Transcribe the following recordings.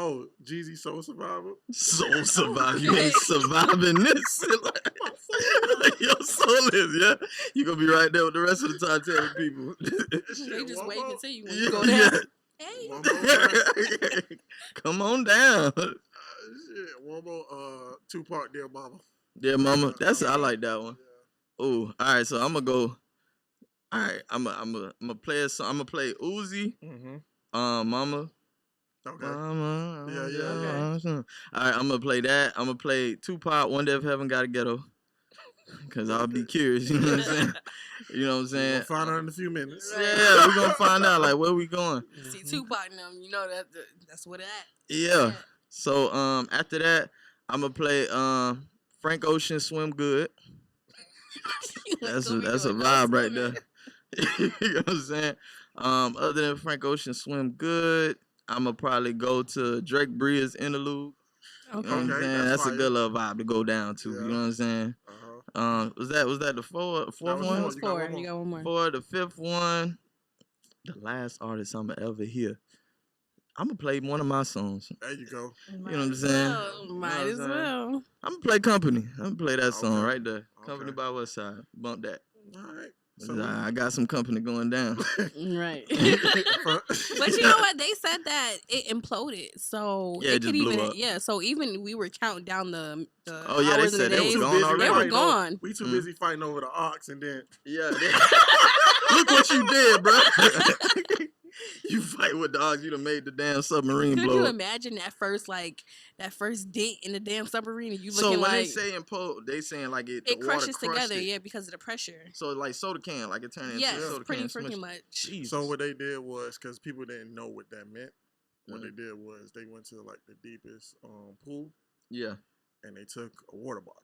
Oh, Jeezy Soul Survivor. Soul Survivor. You ain't surviving this. Your soul is, yeah. You gonna be right there with the rest of the time telling people. They just waiting to see you when you go down. Hey. Come on down. Shit, one more. Tupac, Dear Mama. Dear Mama. I like that one. Yeah. Oh, all right. So I'm gonna go. All right, I'm gonna play a song. I'm gonna play Uzi. Mama. Okay. Mama. Yeah. Okay. All right, I'm gonna play that. I'm gonna play Tupac. One Day of Heaven Got a Ghetto. Cause I'll be curious. You know what I'm saying? You know what I'm saying? We'll find out in a few minutes. Yeah, we're gonna find out like where we going. See Tupac and them, you know that's what it at. Yeah. So after that, I'm gonna play Frank Ocean Swim Good. That's a vibe right there. You know what I'm saying? Other than Frank Ocean Swim Good, I'm gonna probably go to Drake Brea's Interlude. Okay. You know what I'm saying? That's a good little vibe to go down to. Yeah. You know what I'm saying? Was that the fourth one? That was four. You got one more. For the fifth one, the last artist I'm gonna ever hear. I'm gonna play one of my songs. There you go. You know what I'm saying? Might as well. I'm gonna play Company. I'm gonna play that song right there. Company by Westside. Bump that. All right. So I got some company going down. Right. But you know what? They said that it imploded. So yeah, it just blew up. Yeah, so even we were counting down the oh yeah, hours they said the it was gone already. They were gone. We too busy fighting over the ox and then look what you did, bro. You fight with dogs, you done made the damn submarine blow. Could you imagine that first dent in the damn submarine and you looking so when like... they say implode, they saying like it crushes together, yeah, because of the pressure. So like soda can, like it turned into a soda pretty can. freaking much. Jeez. So what they did was, because people didn't know what that meant, what they did was they went to like the deepest pool. Yeah. And they took a water bottle.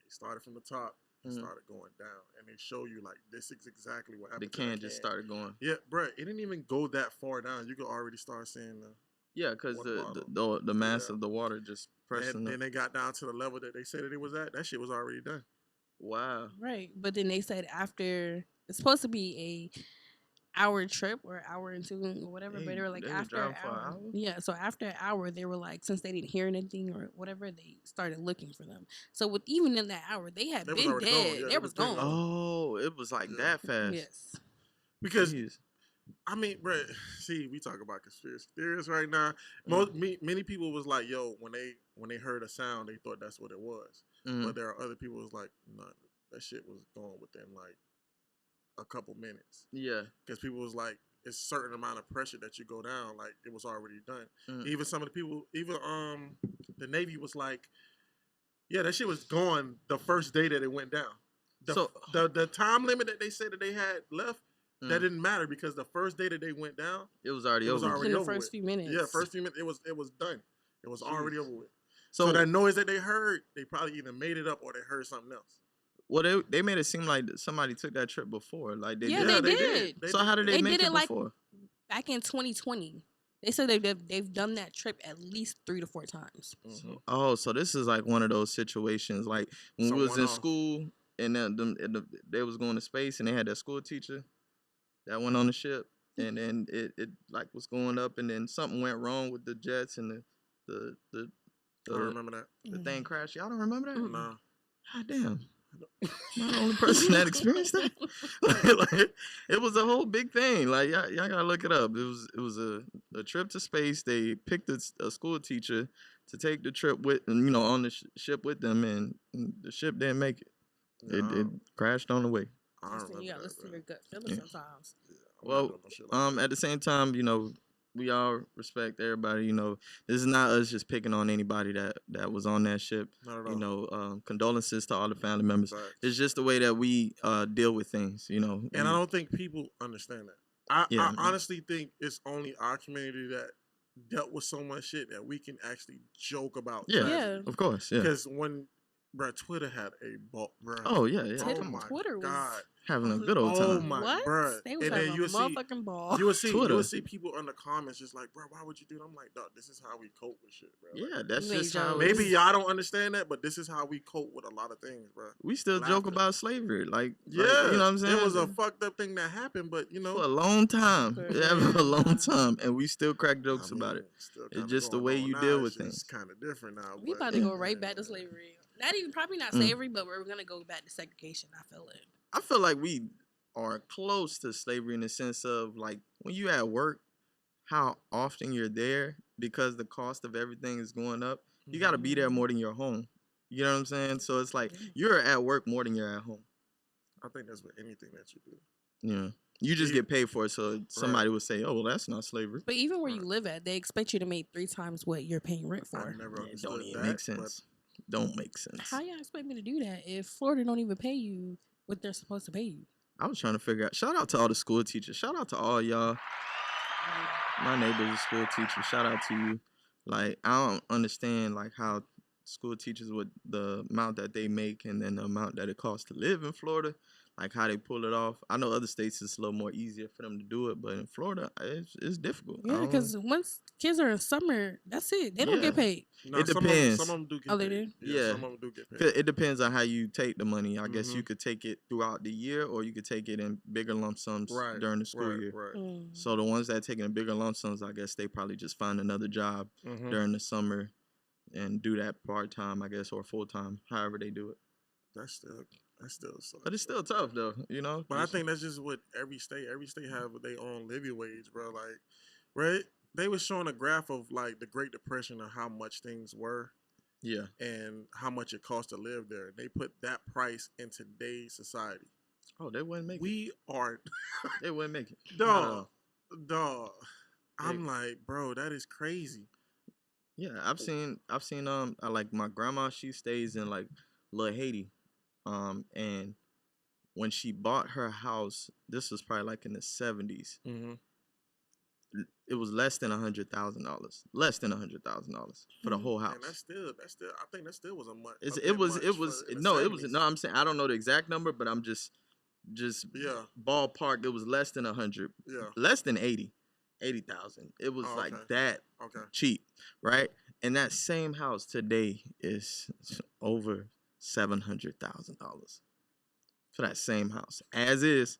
They started from the top. Started going down, and they show you like this is exactly what happened. The can just started going. Yeah, bro, it didn't even go that far down. You could already start seeing the because the mass of the water just pressing. And then they got down to the level that they said that it was at. That shit was already done. Wow. Right, but then they said after it's supposed to be a hour trip or hour and two or whatever, but they were like after an hour. Yeah, so after an hour, they were like, since they didn't hear anything or whatever, they started looking for them. So with even in that hour, they had been dead. Yeah, they was gone. Oh, it was like that fast. Yes. Because I mean, bro, see, we talk about conspiracy theories right now. Many people was like, yo, when they heard a sound, they thought that's what it was. But there are other people who was like, no, that shit was gone within like a couple minutes. Yeah. Because people was like, it's a certain amount of pressure that you go down, like it was already done. Even some of the people, the Navy was like, yeah, that shit was gone the first day that it went down. The time limit that they said that they had left, that didn't matter because the first day that they went down, it was already over. In the first few minutes. Yeah, first few minutes, it was done. It was already over with. So that noise that they heard, they probably either made it up or they heard something else. Well, they made it seem like somebody took that trip before. Like they did. So how did they make it before? Back in 2020. They said they've done that trip at least 3 to 4 times. So this is like one of those situations like when we was in school and they was going to space and they had that school teacher that went on the ship and then it like was going up and then something went wrong with the jets and the I remember that. The thing crashed. Y'all don't remember that? No. God damn. I'm the only person that experienced that. like, it was a whole big thing. Like y'all gotta look it up. It was a trip to space. They picked a school teacher to take the trip with, on the ship with them, and the ship didn't make it. It crashed on the way. You gotta listen to your gut feeling sometimes. Well, at the same time, we all respect everybody. This is not us just picking on anybody that was on that ship. Not at all. Condolences to all the family members. Right. It's just the way that we deal with things, And I don't think people understand that. I honestly think it's only our community that dealt with so much shit that we can actually joke about. Yeah, of course. Yeah. Because when, bro, Twitter had a ball, bro. Oh, yeah. Oh, my Twitter God. having a good old time. Oh my, what? bruh. They was And having then a you would see, motherfucking ball. you would see Twitter. people in the comments just like, bro, why would you do that? I'm like, dog, this is how we cope with shit, bro. Yeah, Like, that's They just how. jealous. maybe y'all don't understand that, but this is how we cope with a lot of things, bro. We still joke about slavery, Yeah, you know what I'm saying? It was a fucked up thing that happened, but you know, for a long time, For yeah, for a long time, and we still crack jokes I mean, about it. still It's kinda just the going way on you now. deal It's with just things. kind of different now. We but, about to go right back to slavery. Not even probably not slavery, but we're gonna go back to segregation. I feel it. I feel like we are close to slavery in the sense of like when you at work, how often you're there because the cost of everything is going up. You got to be there more than you're home. You know what I'm saying? So it's like you're at work more than you're at home. I think that's with anything that you do. Yeah. You just get paid for it, so somebody would say, "Oh, well, that's not slavery." But even where you live at, they expect you to make 3 times what you're paying rent for. I never It don't even make sense. Don't make sense. How y'all expect me to do that if Florida don't even pay you what they're supposed to pay you? I was trying to figure out. Shout out to all the school teachers. Shout out to all y'all. My neighbor's a school teacher. Shout out to you. Like, I don't understand like how school teachers with the amount that they make and then the amount that it costs to live in Florida, like how they pull it off. I know other states it's a little more easier for them to do it, but in Florida it's difficult. Yeah, because once kids are in summer, that's it. They don't get paid. No, it depends. Some of them do get paid. They do? Yeah. Some of them do get paid. It depends on how you take the money. I guess you could take it throughout the year or you could take it in bigger lump sums during the school year. Right. So the ones that are taking bigger lump sums, I guess they probably just find another job during the summer and do that part-time, I guess, or full-time, however they do it. That's still sucks. But it's still tough, though, you know? But I think that's just what every state have their own living wage, bro. Like, right? They was showing a graph of, like, the Great Depression of how much things were. Yeah. And how much it cost to live there. They put that price in today's society. Oh, they wouldn't make it. We are. They wouldn't make it. Dog. I'm like, bro, that is crazy. Yeah, I've seen like my grandma, she stays in like Little Haiti. And when she bought her house, this was probably like in the 70s. It was less than $100,000. Less than $100,000 for the whole house. And that's still. I think that still was a month. I'm saying I don't know the exact number, but I'm just ballpark. It was less than 100. Yeah. Less than 80,000. It was that cheap, right? And that same house today is over $700,000 for that same house. As is,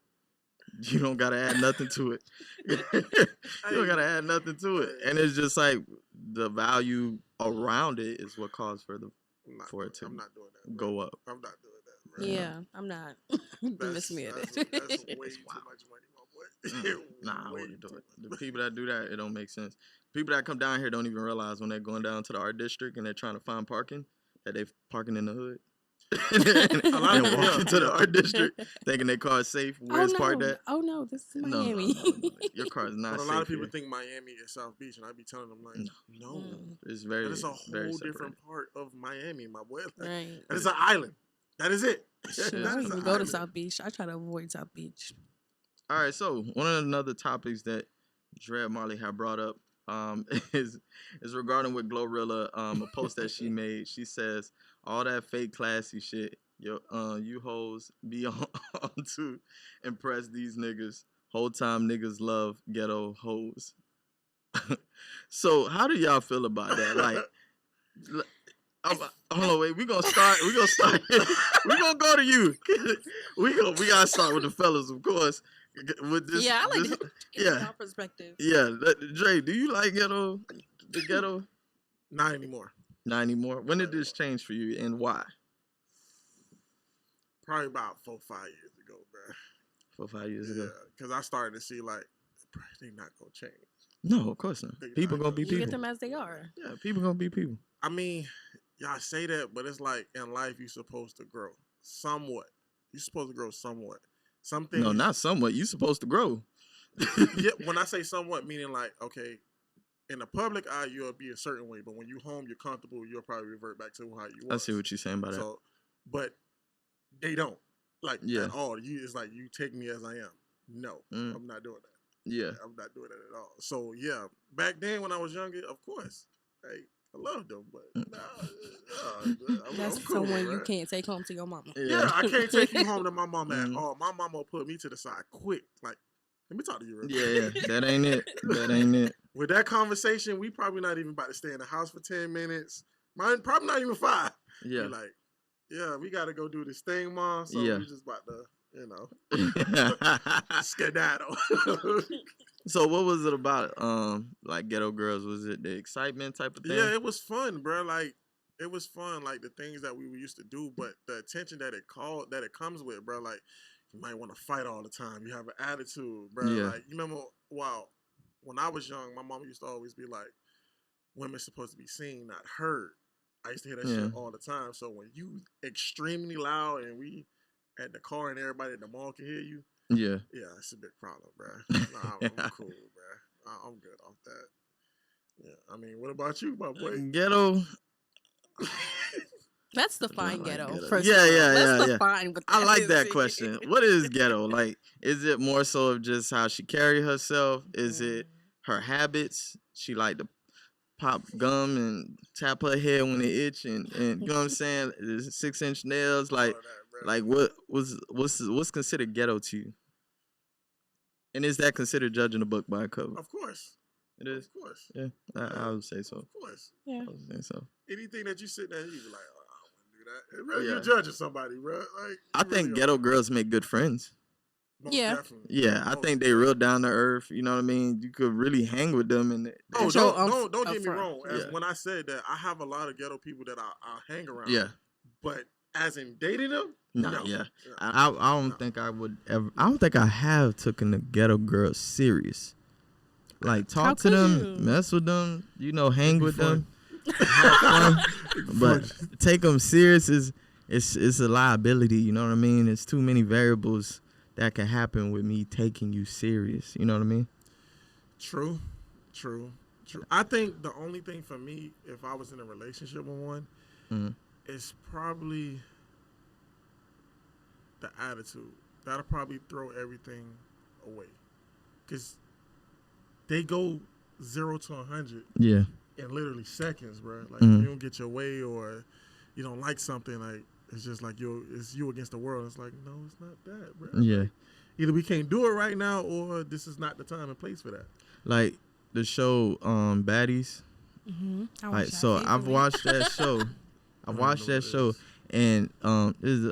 you don't gotta add nothing to it. You don't gotta add nothing to it, and it's just like the value around it is what caused for it to I'm not doing that, go up. I'm not doing that, bro. Yeah, I'm not. Miss me at it. That's way too much money, my boy. Nah, I wouldn't do it. The people that do that, it don't make sense. People that come down here don't even realize when they're going down to the art district and they're trying to find parking that they're parking in the hood. and walking to the art district thinking their car is safe. Where's parked at? Oh no, this is Miami. No. Your car is not safe. But a lot of people here. Think Miami is South Beach, and I be telling them like, no. It's very. It's a whole different part of Miami, my boy. Like, right. That is an island. That is it. I don't even go to South Beach. I try to avoid South Beach. All right, so one of the other topics that Dread Marley had brought up is regarding with Glorilla, a post that she made. She says, all that fake classy shit, you hoes be on to impress these niggas. Whole time niggas love ghetto hoes. So how do y'all feel about that? Like, hold on, wait. We gonna start. We gonna go to you. We gotta start with the fellas, of course. With this, I like this, your perspective. Yeah, Dre, do you like ghetto? The ghetto? Not anymore. Not anymore. When did this change for you, and why? Probably about 4 or 5 years ago, bro. 4 or 5 years ago. Yeah, because I started to see like, bro, they not gonna change. No, of course not. People gonna be people. You get them as they are. Yeah, people gonna be people. I mean, y'all say that, but it's like in life you're supposed to grow somewhat. You're supposed to grow somewhat. Something. No, not somewhat. You're supposed to grow. Yeah, when I say somewhat, meaning like, okay, in the public eye, you'll be a certain way, but when you home, you're comfortable, you'll probably revert back to how you were. I see what you're saying by that. So, but they don't. Like, at all. It's like, you take me as I am. No, I'm not doing that. Yeah. I'm not doing that at all. So, yeah, back then when I was younger, of course, hey, I love them, but That's I'm cool, someone you right? can't take home to your mama. Yeah, I can't take you home to my mama at all. My mama will put me to the side quick. Like, let me talk to you real quick. Yeah, that ain't it. That ain't it. With that conversation, we probably not even about to stay in the house for 10 minutes. Mine probably not even 5. Yeah. Be like, yeah, we got to go do this thing, Mom. So we just about to, skedaddle. So what was it about, like Ghetto Girls? Was it the excitement type of thing? Yeah, it was fun, bro. Like, it was fun, like the things that we used to do, but the attention that it comes with, bro. Like, you might want to fight all the time. You have an attitude, bro. Yeah. Like, you remember, when I was young, my mom used to always be like, women's supposed to be seen, not heard. I used to hear that shit all the time. So when you extremely loud and we at the car and everybody at the mall can hear you, yeah, it's a big problem, bro. Nah, I'm cool, bro. I'm good off that. Yeah, I mean, what about you, my boy? Ghetto. Let's define ghetto. Ghetto. First Let's define what I like is. that question. What is ghetto? Like, is it more so of just how she carry herself? Is it her habits? She like to pop gum and tap her head when it itch, and you know what I'm saying? 6-inch nails, like what's considered ghetto to you? And is that considered judging a book by a cover? Of course. It is. Of course. Yeah, I would say so. Of course. Yeah. I would say so. Anything that you sit there, you be like, I don't want to do that. You're judging somebody, bro. Like, I think ghetto girls make good friends. Most yeah. definitely. Yeah, I think they real down to earth. You know what I mean? You could really hang with them. And don't get me wrong. When I said that, I have a lot of ghetto people that I hang around. Yeah. But as in dating them, no. Yeah. I don't think I would ever. I don't think I have taken a ghetto girl serious. Like, talk to them, mess with them, hang with them, have fun. But take them serious it's a liability. You know what I mean? It's too many variables that can happen with me taking you serious. You know what I mean? True. I think the only thing for me, if I was in a relationship with one, is probably the attitude. That'll probably throw everything away. Because they go 0 to 100 in literally seconds, bro. Like, if you don't get your way or you don't like something, like, it's just like it's you against the world. It's like, no, it's not that, bro. Yeah. Like, either we can't do it right now or this is not the time and place for that. Like the show Baddies. I've watched that show. And this is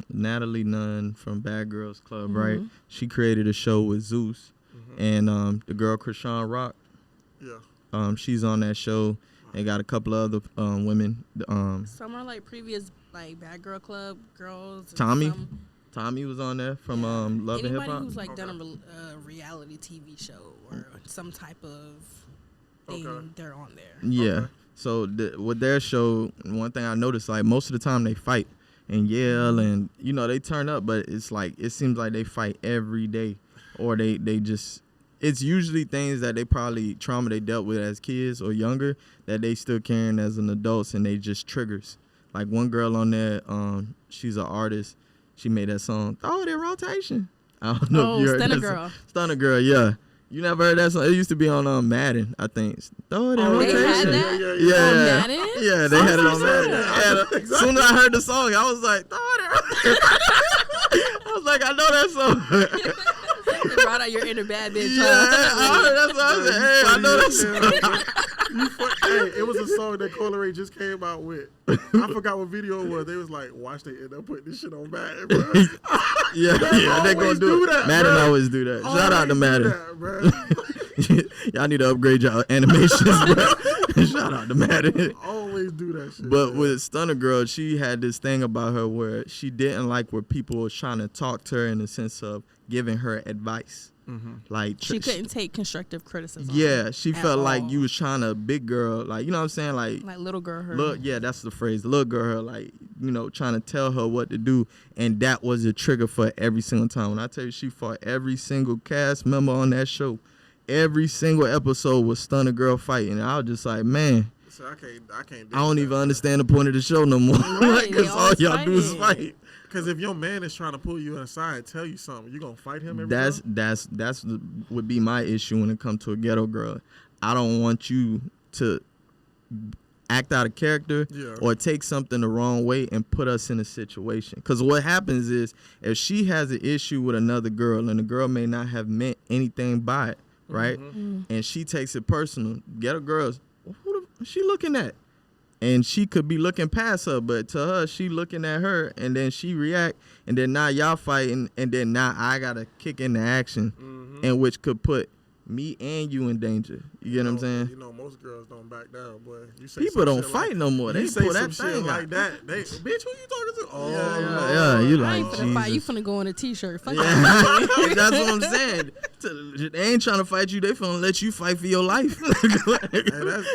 Natalie Nunn from Bad Girls Club, right? She created a show with Zeus and the girl Krishan Rock. Yeah. She's on that show. They got a couple of other women. Some are like previous like Bad Girl Club girls. Tommy was on there from Love and Hip Hop. Anybody who's like done a reality TV show or some type of thing, they're on there. Yeah. Okay. So with their show, one thing I noticed, like, most of the time they fight and yell and they turn up, but it's like it seems like they fight every day, or they just. It's usually things that they probably trauma they dealt with as kids or younger that they still carrying as an adults, and they just triggers. Like one girl on there, she's an artist. She made that song, Throw It in Rotation. I don't know if you heard Stunner that Girl. Song. Stunner Girl, yeah. You never heard that song? It used to be on Madden, I think. Throw It in Rotation. They had that? Yeah. Madden? Yeah, they had it on Madden. As soon as I heard the song, I was like, Throw It in Rotation. I was like, I know that song. You brought out your inner bad bitch. Yeah, that's what I said. Hey, I know that song. Hey, it was a song that Coyle Ray just came out with. I forgot what video it was. They was like, watch, they end up putting this shit on Madden, bro. yeah, they gonna do that. Madden always do that. Shout out to Madden. Y'all need to upgrade your animations, bro. Shout out to Madden. Always do that shit. But with Stunner Girl, she had this thing about her where she didn't like where people were trying to talk to her in the sense of giving her advice. Like she couldn't take constructive criticism. Yeah, she felt like you was trying to big girl, like, you know what I'm saying, like little girl her. Yeah, that's the phrase, little girl her, like, trying to tell her what to do, and that was a trigger for every single time. When I tell you, she fought every single cast member on that show. Every single episode was Stunner Girl fighting, and I was just like, man. So I can't. I don't even understand the point of the show no more. Because all y'all do is fight. Because if your man is trying to pull you aside and tell you something, you gonna fight him every time? Would be my issue when it comes to a ghetto girl. I don't want you to act out of character or take something the wrong way and put us in a situation. Because what happens is if she has an issue with another girl and the girl may not have meant anything by it, right? And she takes it personal. Ghetto girls, who the she looking at? And she could be looking past her, but to her, she looking at her, and then she react, and then now y'all fighting, and then now I gotta kick into action, and which could put me and you in danger. You get what I'm saying? You know, most girls don't back down, boy. You say people don't fight no more. They say pull some that shit thing like out. that. They, bitch, who you talking to? Oh, yeah. You like, I ain't finna Jesus. fight. You finna go in a t-shirt. Fuck That's what I'm saying. They ain't trying to fight you. They finna let you fight for your life. Hey,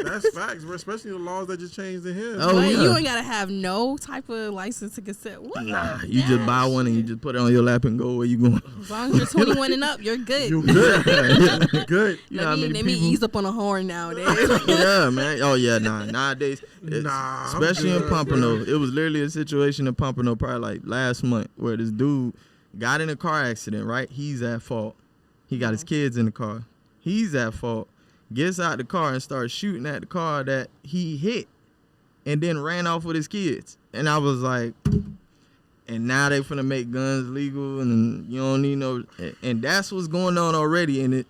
that's facts, bro. Especially the laws that just changed in here. Oh, yeah. You ain't gotta have no type of license to consent. What? Nah, you just buy one and you just put it on your lap and go where you going. As long as you're 21 and up, you're good. You good. You good. You know how many Let me people? ease up on a horn nowadays. Yeah, man. Oh, yeah, nowadays. Especially in Pompano. It was literally a situation in Pompano probably like last month where this dude got in a car accident, right? He's at fault. He got his kids in the car. He's at fault. Gets out the car and starts shooting at the car that he hit and then ran off with his kids. And I was like, and now they finna make guns legal and you don't need no, and that's what's going on already. And it,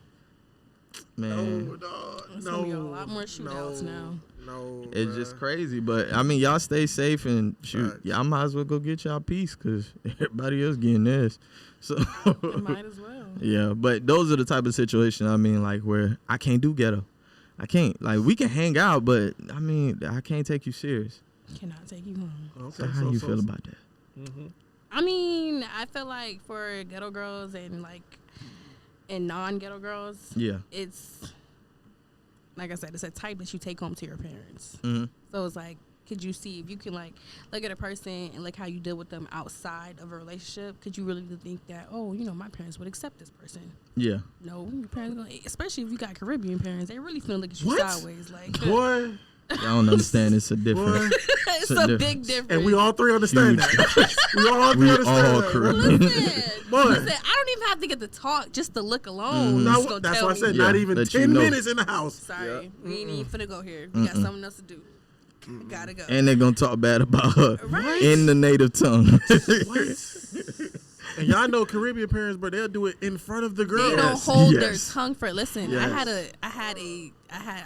man. No, dog. There's gonna be a lot more shootouts now. No, it's just crazy. But I mean, y'all stay safe and shoot. Y'all might as well go get y'all peace because everybody else getting theirs. So might as well. Yeah, but those are the type of situations I mean, like where I can't do ghetto. I can't. Like we can hang out, but I mean, I can't take you serious. Cannot take you home. Okay, so how you feel about that? I mean, I feel like for ghetto girls and non-ghetto girls, it's like I said, it's a type that you take home to your parents. So it's like, could you see if you can like look at a person and like how you deal with them outside of a relationship? Could you really think that, oh, you know, my parents would accept this person? Yeah. No, your parents, especially if you got Caribbean parents, they really finna look at you sideways, like. Boy. I don't understand. It's a difference. It's a big difference. And we all three understand that. We all three understand that. Listen, I don't even have to get the talk, just the look alone. That's why I said not even 10 minutes in the house. Sorry, we ain't even finna go here. We got something else to do. Gotta go. And they're gonna talk bad about her in the native tongue. And y'all know Caribbean parents, but they'll do it in front of the girl. They don't hold their tongue for it. Listen, I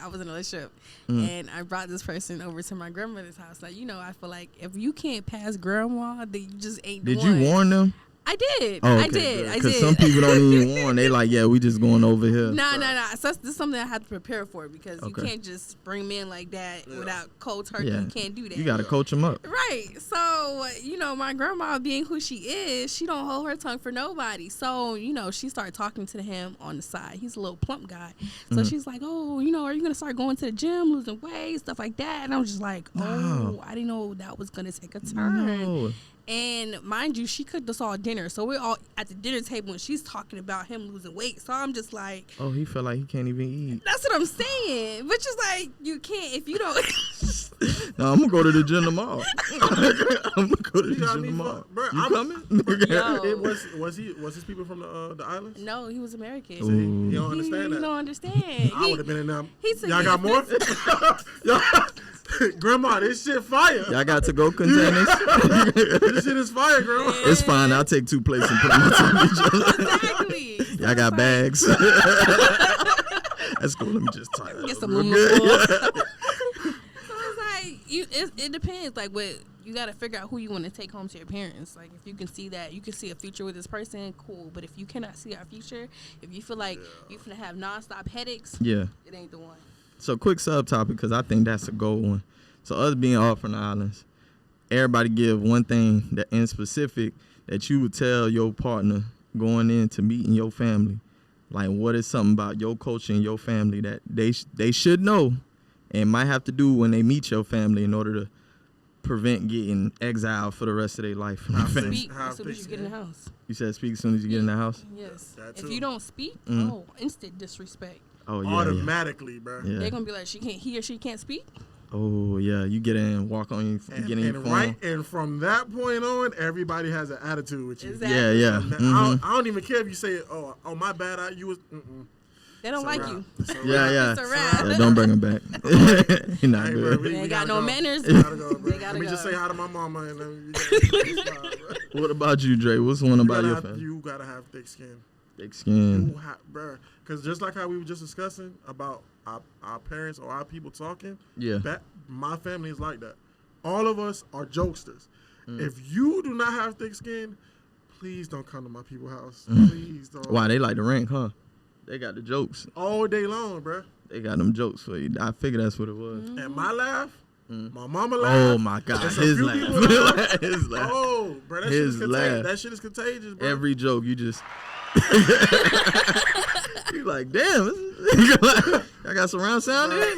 was in a relationship and I brought this person over to my grandmother's house. Like, you know, I feel like if you can't pass grandma, then you just ain't the one. Did you warn them? I did. Oh, okay, I did. Because some people don't even warn. They like, yeah, we just going over here. Nah. So this is something I have to prepare for because you can't just bring men like that without cold turkey. You can't do that. You got to coach them up. Right. So, you know, my grandma being who she is, she don't hold her tongue for nobody. So, you know, she started talking to him on the side. He's a little plump guy. So she's like, oh, you know, are you going to start going to the gym, losing weight, stuff like that? And I was just like, oh, I didn't know that was going to take a turn. No. And mind you, she cooked us all dinner. So we're all at the dinner table and she's talking about him losing weight. So I'm just like, oh, he felt like he can't even eat. That's what I'm saying. Which is like, you can't if you don't. No, I'm going to go to the gym tomorrow. I'm going to go to the gym tomorrow. Bro, you coming? Was his people from the islands? No, he was American. See, he don't understand that. He don't understand. I would have been in them. Y'all got more? Grandma, this shit fire. Y'all got to go containers? This shit is fire, Grandma. It's fine. I'll take 2 plates and put them on each other. Exactly. Y'all got bags. That's cool. Let me just tie that. Get some aluminum. So it's like, it depends. Like, you got to figure out who you want to take home to your parents. Like, if you can see that, you can see a future with this person, cool. But if you cannot see our future, if you feel like you're going to have nonstop headaches, it ain't the one. So quick subtopic, because I think that's a gold one. So us being all from the islands, everybody give one thing that in specific that you would tell your partner going into meeting your family. Like, what is something about your culture and your family that they should know and might have to do when they meet your family in order to prevent getting exiled for the rest of their life from their family. Speak as soon as you get in the house. You said speak as soon as you get in the house? Yes. If you don't speak, instant disrespect. Oh, yeah, automatically, bro. Yeah. They're gonna be like, he or she can't speak. Oh yeah, you get in, walk on, get in your phone. And from that point on, everybody has an attitude with you. Exactly. Yeah. I don't even care if you say, "Oh, my bad, you was." They don't like you. Yeah. It's a wrap. Yeah, don't bring him back. He not Hey, good. bro, They ain't got no manners. They gotta go, bro. They gotta Let me go. just say hi to my mama and then you gotta What about you, Dre? What's one about your family? You gotta have thick skin. Thick skin. Bro. Because just like how we were just discussing about our parents or our people talking, my family is like that. All of us are jokesters. If you do not have thick skin, please don't come to my people's house. Please don't. Why, they like the rank, huh? They got the jokes. All day long, bro. They got them jokes for you. I figured that's what it was. And my laugh, my mama laugh. Oh, my God. His laugh. His laugh. Oh, bro, that shit is contagious, bro. Every joke, you just... you like, damn. I got surround sound in.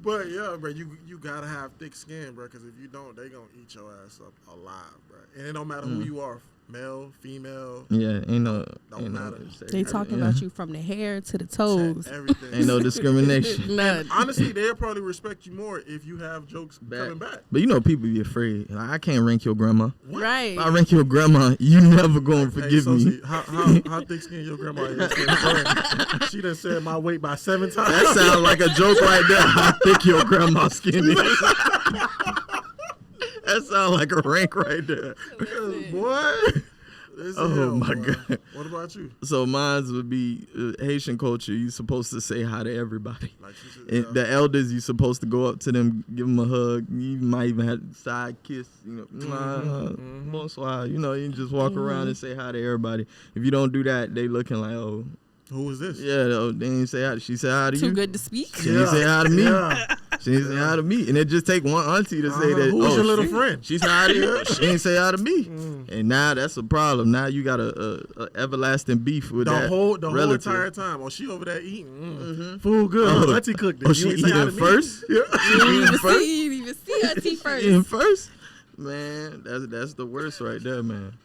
But yeah, bro, you gotta have thick skin, bro, because if you don't, they gonna eat your ass up alive, bro. And it don't matter who you are, male, female. Yeah, ain't no. Matter. They talking about you from the hair to the toes. Everything. Ain't no discrimination. None. Honestly, they'll probably respect you more if you have jokes coming back. But you know, people be afraid. Like, I can't rank your grandma. What? Right. If I rank your grandma, you never gonna forgive me. How thick skin your grandma is? She done said my weight by 7 times. That sounds like a joke right there. How thick your grandma's skin is. That sounds like a rank right there. Boy. Oh my God. What about you? So mine would be Haitian culture. You supposed to say hi to everybody. Like The elders, you supposed to go up to them, give them a hug. You might even have a side kiss. You know, bonsoir. You know, you just walk around and say hi to everybody. If you don't do that, they looking like, oh, who is this? yeah, they ain't say hi. She said hi to you. Too good to speak. She didn't say hi to me. She didn't say hi to me. And it just take one auntie to say that. Who's your little friend? She said hi to you. She ain't say hi to me. And now that's a problem. Now you got a everlasting beef with the that whole relative. entire time. Oh, she over there eating. Food good. Oh, Auntie cooked it. Oh, she eating first? You didn't even see auntie first. Eating first? Man, that's the worst right there, man.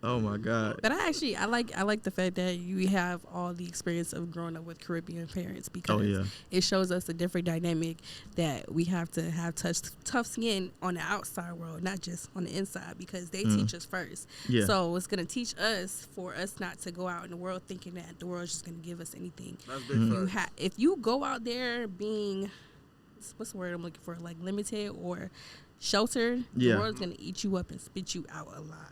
Oh my God. But I like the fact that you have all the experience of growing up with Caribbean parents, because it shows us a different dynamic that we have to have tough skin on the outside world, not just on the inside, because they teach us first. Yeah. So it's going to teach us for us not to go out in the world thinking that the world's just going to give us anything. That's big fact. If you go out there being, what's the word I'm looking for, like limited or sheltered, the world's going to eat you up and spit you out alive.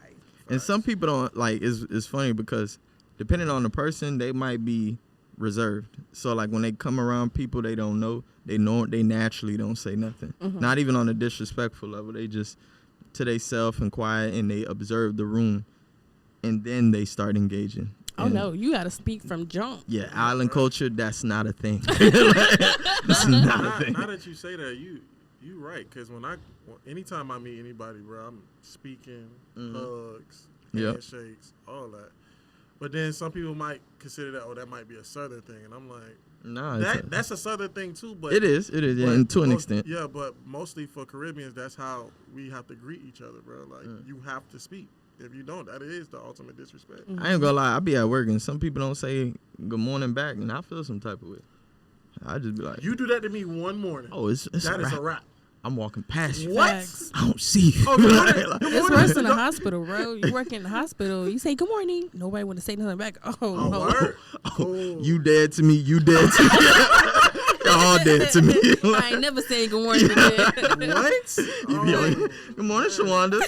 And some people don't like. It's funny because depending on the person, they might be reserved. So like when they come around people they don't know, they naturally don't say nothing. Not even on a disrespectful level. They just to themselves and quiet, and they observe the room, and then they start engaging. Oh no, you got to speak from jump. Yeah, island culture, that's not a thing. That's not a thing. Now that you say that, you right, because anytime I meet anybody, bro, I'm speaking, hugs, handshakes, all that. But then some people might consider that might be a Southern thing, and I'm like, nah, that's a Southern thing too. But it is, yeah, and to an extent. Yeah, but mostly for Caribbeans, that's how we have to greet each other, bro. Like you have to speak. If you don't, that is the ultimate disrespect. I ain't gonna lie, I be at work and some people don't say good morning back, and I feel some type of way. I just be like, you do that to me one morning. Oh, it's that is a wrap. I'm walking past you. What? I don't see you. Oh, it's worse in the hospital, bro. You work in the hospital. You say good morning. Nobody want to say nothing back. You dead to me. You dead to me. You're all dead to me. I ain't never saying good morning again. What? You be like, good morning, Shawanda.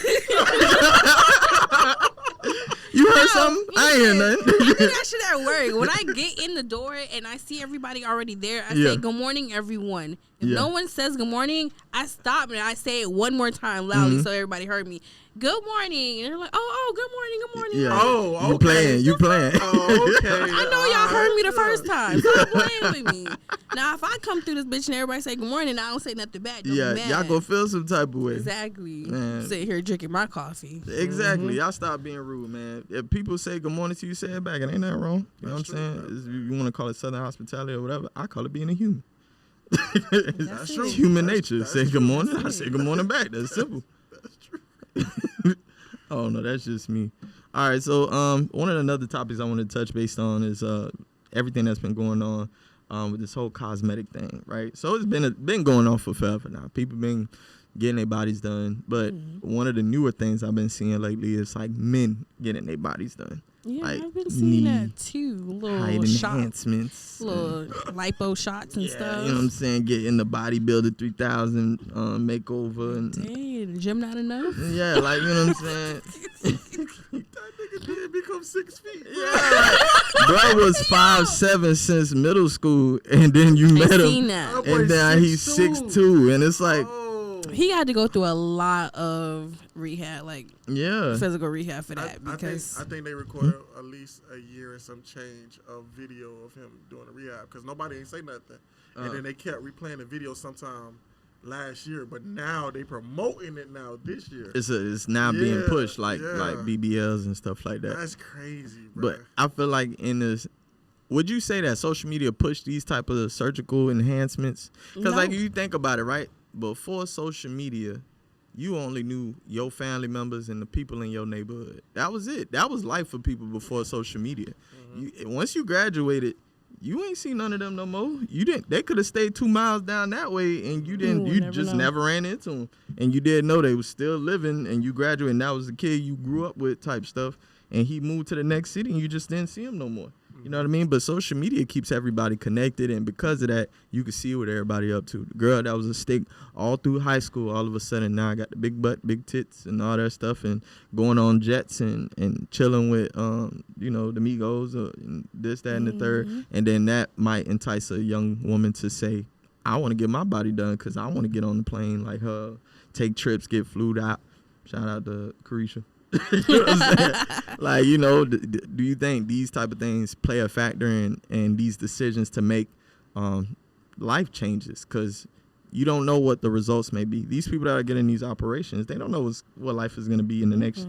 You heard something? I ain't hear nothing. I do that shit at work. When I get in the door and I see everybody already there, I say good morning, everyone. If no one says good morning, I stop and I say it one more time loudly so everybody heard me. Good morning. And they're like, oh, good morning. Yeah. Oh, okay. You playing. Oh, okay. I know y'all heard me the first time. Stop playing with me. Now, if I come through this bitch and everybody say good morning, I don't say nothing back. Don't be mad. Y'all gonna feel some type of way. Exactly. Man. Sitting here drinking my coffee. Exactly. Y'all stop being rude, man. If people say good morning to you, say it back. It ain't nothing wrong. You know what I'm saying? You want to call it Southern hospitality or whatever. I call it being a human. That's true. Human nature. Say good morning. I say good morning back. That's simple. That's true. Oh no, that's just me. All right, so one of the other topics I want to touch based on is everything that's been going on with this whole cosmetic thing, right? So it's been going on for forever now. People been getting their bodies done, but one of the newer things I've been seeing lately is like men getting their bodies done. Yeah, like I've been seeing that too. Little shot enhancements, little lipo shots and stuff. You know what I'm saying? Getting the bodybuilder 3000 makeover and dang, the gym not enough. Yeah, like you know what I'm saying. That nigga did become 6 feet. Bro. Yeah, bro was 5'7" since middle school, and then you met him, and then he's 6'2", and it's like. He had to go through a lot of rehab, like physical rehab for that. Because I think they recorded at least a year and some change of video of him doing the rehab because nobody ain't say nothing, and then they kept replaying the video sometime last year, but now they promoting it now this year. It's now being pushed like BBLs and stuff like that. That's crazy, bro. But I feel like in this. Would you say that social media pushed these type of surgical enhancements? Because like you think about it, right? Before social media, you only knew your family members and the people in your neighborhood. That was it. That was life for people before social media. Once you graduated, you ain't seen none of them no more. You didn't. They could have stayed 2 miles down that way, and you didn't. You just never ran into them, and you didn't know they was still living. And you graduated, and that was the kid you grew up with, type stuff. And he moved to the next city, and you just didn't see him no more. You know what I mean? But social media keeps everybody connected, and because of that, you can see what everybody up to. The girl that was a stick all through high school, all of a sudden now I got the big butt, big tits, and all that stuff, and going on jets and chilling with the Migos and this, that, and the third, and then that might entice a young woman to say, I want to get my body done because I want to get on the plane like her, take trips, get flued out. Shout out to Carisha. You know what I'm saying? Like, do you think these type of things play a factor in these decisions to make life changes? Because you don't know what the results may be. These people that are getting these operations, they don't know what life is going to be in the next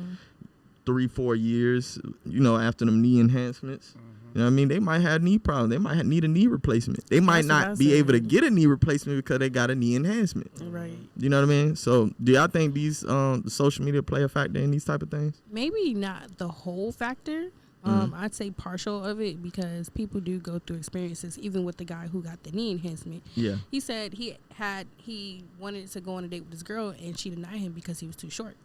3-4 years, after them knee enhancements. You know what I mean? They might have knee problems. They might need a knee replacement. They might not be able to get a knee replacement because they got a knee enhancement. Right. You know what I mean? So do y'all think these social media play a factor in these type of things? Maybe not the whole factor. I'd say partial of it because people do go through experiences, even with the guy who got the knee enhancement. Yeah. He said he wanted to go on a date with this girl and she denied him because he was too short.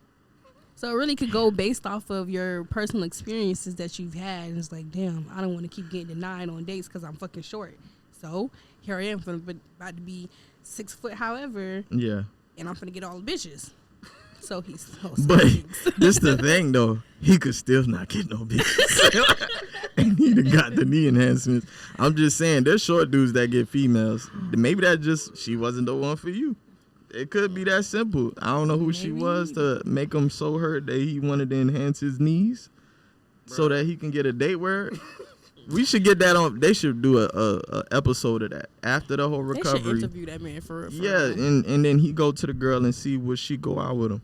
So it really could go based off of your personal experiences that you've had. And it's like, damn, I don't want to keep getting denied on dates because I'm fucking short. So here I am, about to be 6 foot, however. Yeah. And I'm finna get all the bitches. So he's so But this the thing, though. He could still not get no bitches. And he done got the knee enhancements. I'm just saying, there's short dudes that get females. Maybe that she wasn't the one for you. It could be that simple. I don't know who she was to make him so hurt that he wanted to enhance his knees so that he can get a date where we should get that on. They should do a episode of that after the whole recovery. They should interview that man for real. Yeah, and then he go to the girl and see would she go out with him.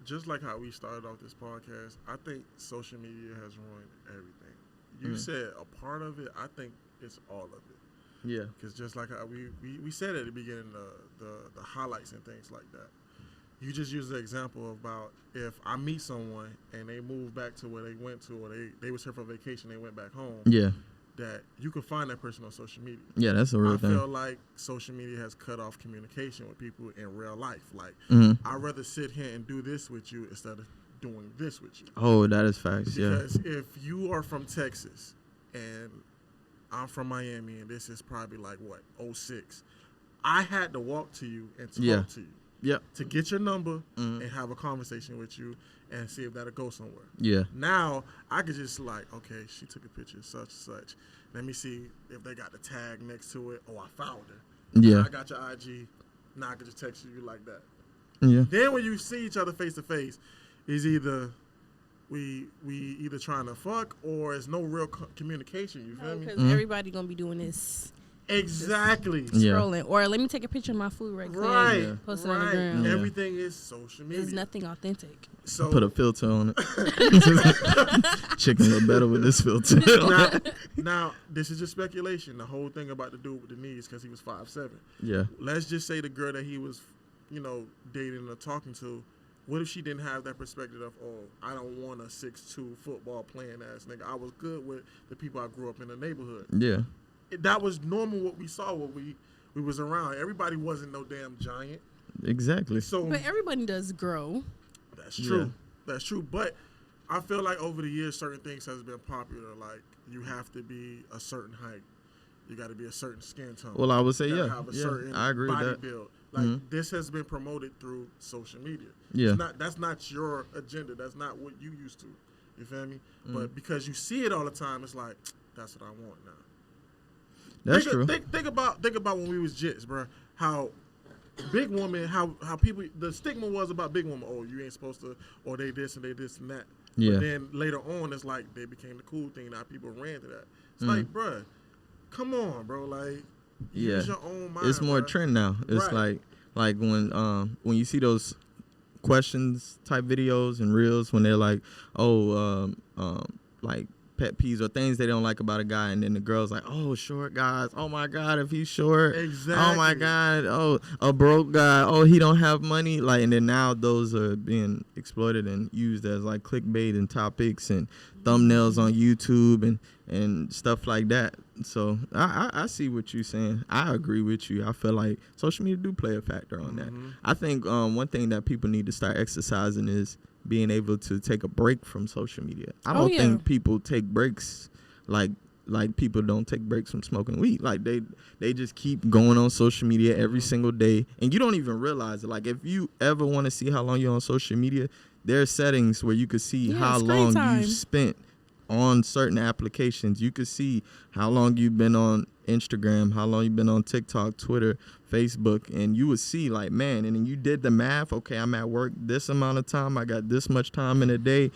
Just like how we started off this podcast, I think social media has ruined everything. You said a part of it. I think it's all of it. Yeah, because just like how we said at the beginning, the highlights and things like that. You just use the example about if I meet someone and they move back to where they went to, or they was here for vacation, they went back home. Yeah, that you can find that person on social media. Yeah, that's a real thing. I feel like social media has cut off communication with people in real life. Like, I'd rather sit here and do this with you instead of doing this with you. Oh, that is facts. Because if you are from Texas and I'm from Miami, and this is probably like, 06. I had to walk to you and talk to you. Yeah. To get your number and have a conversation with you and see if that'll go somewhere. Yeah. Now, I could just like, okay, she took a picture of such and such. Let me see if they got the tag next to it. Oh, I found her. Yeah. I got your IG. Now I can just text you like that. Yeah. Then when you see each other face to face, is either... We either trying to fuck or it's no real communication. You feel me? Because everybody gonna be doing this. Exactly. Scrolling. Or let me take a picture of my food right quick. Right. Post it on the ground. Everything is social media. There's nothing authentic. So put a filter on it. Chicken look better with this filter. now, this is just speculation. The whole thing about the dude with the knees because he was 5'7". Yeah. Let's just say the girl that he was, dating or talking to. What if she didn't have that perspective of, I don't want a 6'2" football playing ass nigga. I was good with the people I grew up in the neighborhood. Yeah. That was normal what we saw when we was around. Everybody wasn't no damn giant. Exactly. So, but everybody does grow. That's true. Yeah. That's true. But I feel like over the years, certain things has been popular. Like you have to be a certain height, you got to be a certain skin tone. Well, I would say have a certain I agree body with that. build. Like this has been promoted through social media. Yeah, that's not your agenda. That's not what you used to. You feel me? But because you see it all the time, it's like that's what I want now. That's true. Think about when we was jits, bro. How big woman, how people, the stigma was about big woman. Oh, you ain't supposed to, or they this and they this and that. Yeah. But then later on, it's like they became the cool thing. Now people ran to that. It's like, bro, come on, bro. Like, use your own mind. It's more trend now. It's right. like when you see those questions type videos and reels when they're like, like pet peeves or things they don't like about a guy, and then the girl's like, oh, short guys, oh my god, if he's short, exactly. Oh my god, oh, a broke guy, oh, he don't have money, like, and then now those are being exploited and used as like clickbait and topics and thumbnails on YouTube and stuff like that. So I see what you're saying. I agree with you. I feel like social media do play a factor on that. I think one thing that people need to start exercising is being able to take a break from social media. I don't think people take breaks like people don't take breaks from smoking weed. Like they just keep going on social media every single day, and you don't even realize it. Like if you ever want to see how long you're on social media, there are settings where you could see how long you spent on certain applications. You could see how long you've been on Instagram, how long you've been on TikTok, Twitter, Facebook, and you would see like, man, and then you did the math. Okay, I'm at work this amount of time. I got this much time in a day.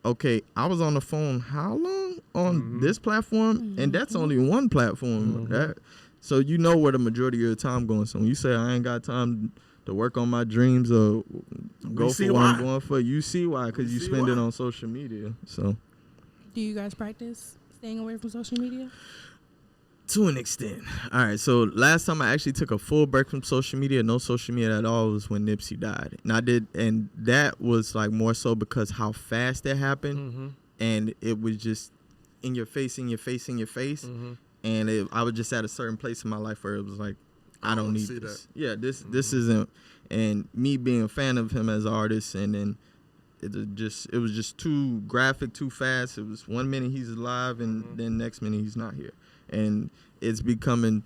Okay, I was on the phone how long on this platform? And that's only one platform. So you know where the majority of your time going. So when you say I ain't got time to work on my dreams or go for what I'm going for, you see why, because you spend it on social media. So do you guys practice staying away from social media? To an extent. All right, so last time I actually took a full break from social media, no social media at all, was when Nipsey died. And that was like more so because how fast that happened, and it was just in your face. And I was just at a certain place in my life where it was like, I don't need this. That. Yeah, this isn't. And me being a fan of him as an artist, and then it was just too graphic, too fast. It was 1 minute he's alive, and then next minute he's not here. And it's becoming,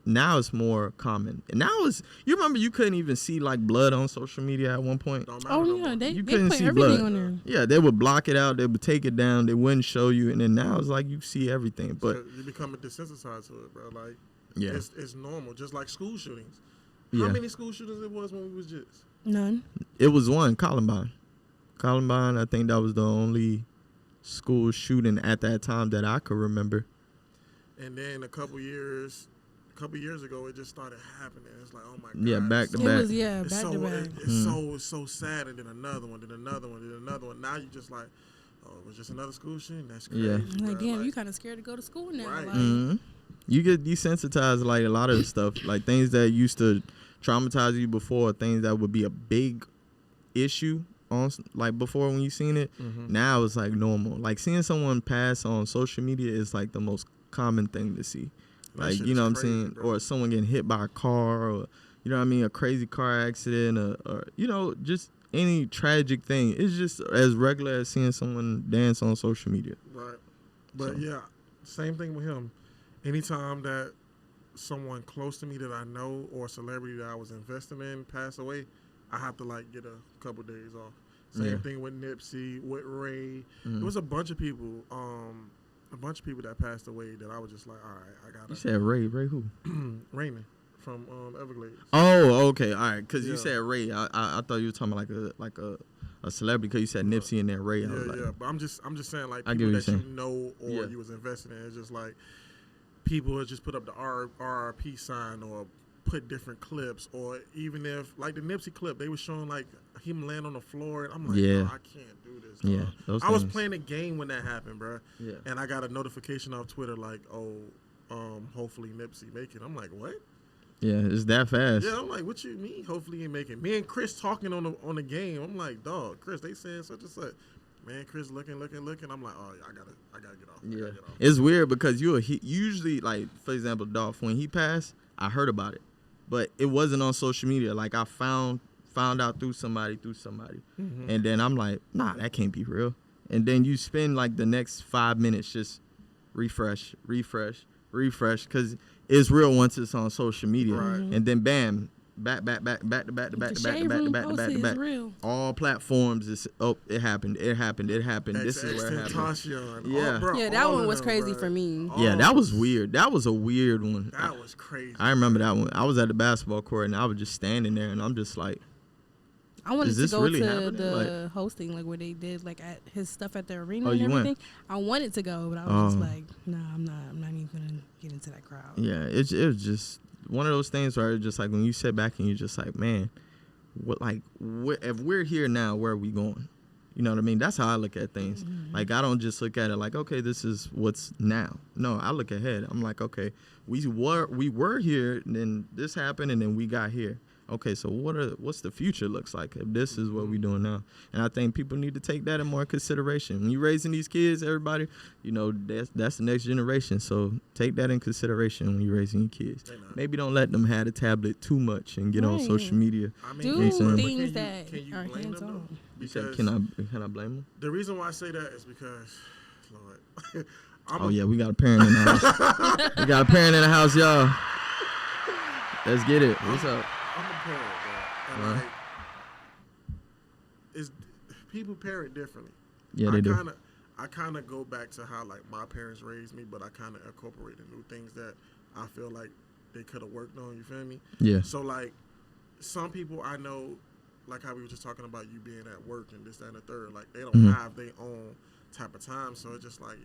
now it's more common. And now you remember you couldn't even see like blood on social media at one point? Oh yeah, they couldn't see everything on there. Yeah, they would block it out, they would take it down, they wouldn't show you, and then now it's like you see everything. But you becoming desensitized to it, bro. Like, yeah, it's normal, just like school shootings. How many school shootings it was when we was just? None. It was one, Columbine, I think that was the only school shooting at that time that I could remember. And then a couple years ago, it just started happening. It's like, oh my god. Yeah, back to back. It was, back to back. It's so sad. And then another one. Now you just like, oh, it was just another school shooting. That's crazy. Yeah. Like, damn, you kind of scared to go to school now. Right. Like, you get desensitized like a lot of stuff, like things that used to traumatize you before, things that would be a big issue on like before when you seen it. Now it's like normal. Like seeing someone pass on social media is like the most common thing to see. Like, you know what I'm saying? Bro. Or someone getting hit by a car, or, you know what I mean, a crazy car accident, or you know, just any tragic thing. It's just as regular as seeing someone dance on social media. Right. But yeah, same thing with him. Anytime that someone close to me that I know or a celebrity that I was investing in pass away, I have to like get a couple days off. Same thing with Nipsey, with Ray. There was a bunch of people that passed away that I was just like, all right, I gotta. You said Ray who? Raymond from Everglades. Oh, okay, all right. Because you said Ray, I thought you were talking about like a celebrity. Because you said Nipsey and then Ray. Yeah. But I'm just saying like people that you know or you was investing in. It's just like people would just put up the RRP sign or put different clips, or even if like the Nipsey clip, they were showing like him laying on the floor, and I'm like, no, I can't do this. Dog. I was playing a game when that happened, bro. Yeah. And I got a notification off Twitter like, hopefully Nipsey make it. I'm like, what? Yeah, it's that fast. Yeah, I'm like, what you mean? Hopefully he make it. Me and Chris talking on the game. I'm like, dog, Chris, they saying such and such. Man, Chris looking. I'm like, oh, I gotta get off. Yeah, it's weird because usually like, for example, Dolph, when he passed, I heard about it. But it wasn't on social media. Like I found out through somebody. And then I'm like, nah, that can't be real. and then you spend like the next 5 minutes just refresh, because it's real once it's on social media, Right. and then bam, back to back. All platforms is it happened. This is where it happened. Yeah, that one was crazy for me. Yeah, that was weird. That was a weird one. That was crazy. I remember that one. I was at the basketball court and I was just standing there and I'm just like, I wanted to go really to the hosting, like where they did like at his stuff at the arena and you everything. went? I wanted to go, but I was just like, nah, I'm not even gonna get into that crowd. Yeah, it was just one of those things where it's just like when you sit back and you're just like, man, if we're here now, where are we going? You know what I mean? That's how I look at things. Mm-hmm. Like, I don't just look at it like, okay, this is what's now. No, I look ahead. I'm like, okay, we were here, and then this happened, and then we got here. Okay, so what's the future looks like if this is what we're doing now? And I think people need to take that in more consideration. When you're raising these kids, everybody, that's the next generation. So take that in consideration when you're raising your kids. Maybe don't let them have a tablet too much and get on social media. I mean, do things that are hands-on. You said, can I blame them? The reason why I say that is because, Lord. We got a parent in the house. Y'all. Let's get it. What's up? I'm a parent, bro. And people parent differently. Yeah, they do. I kind of go back to how like my parents raised me, but I kind of incorporate the new things that I feel like they could have worked on. You feel me? Yeah. So like, some people I know, like how we were just talking about you being at work and this, that, and the third. Like they don't have their own type of time, so it's just like,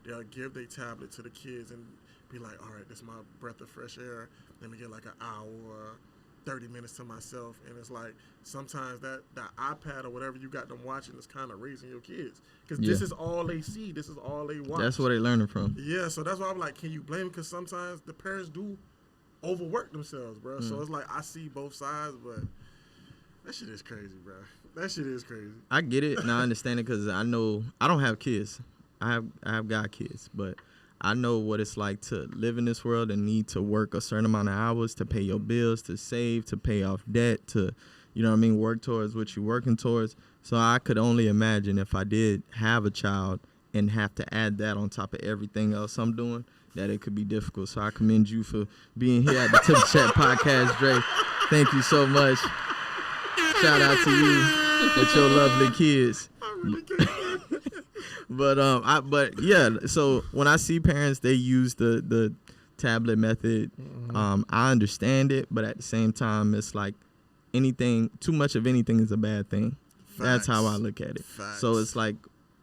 they'll give their tablet to the kids and be like, all right, this is my breath of fresh air. Let me get like an hour. 30 minutes to myself, and it's like sometimes that iPad or whatever you got them watching is kind of raising your kids because this is all they see, this is all they watch. That's what they learning from. Yeah, so that's why I'm like, can you blame? Because sometimes the parents do overwork themselves, bro. So it's like I see both sides, but that shit is crazy, bro. That shit is crazy. I get it and I understand it because I know I don't have kids. I have got kids, but I know what it's like to live in this world and need to work a certain amount of hours to pay your bills, to save, to pay off debt, to, work towards what you're working towards. So I could only imagine if I did have a child and have to add that on top of everything else I'm doing, that it could be difficult. So I commend you for being here at the Tip Chat Podcast, Dre. Thank you so much. Shout out to you and your lovely kids. I really can't. But yeah, so when I see parents, they use the tablet method. I understand it, but at the same time, it's like too much of anything is a bad thing. Facts. That's how I look at it. Facts. So it's like,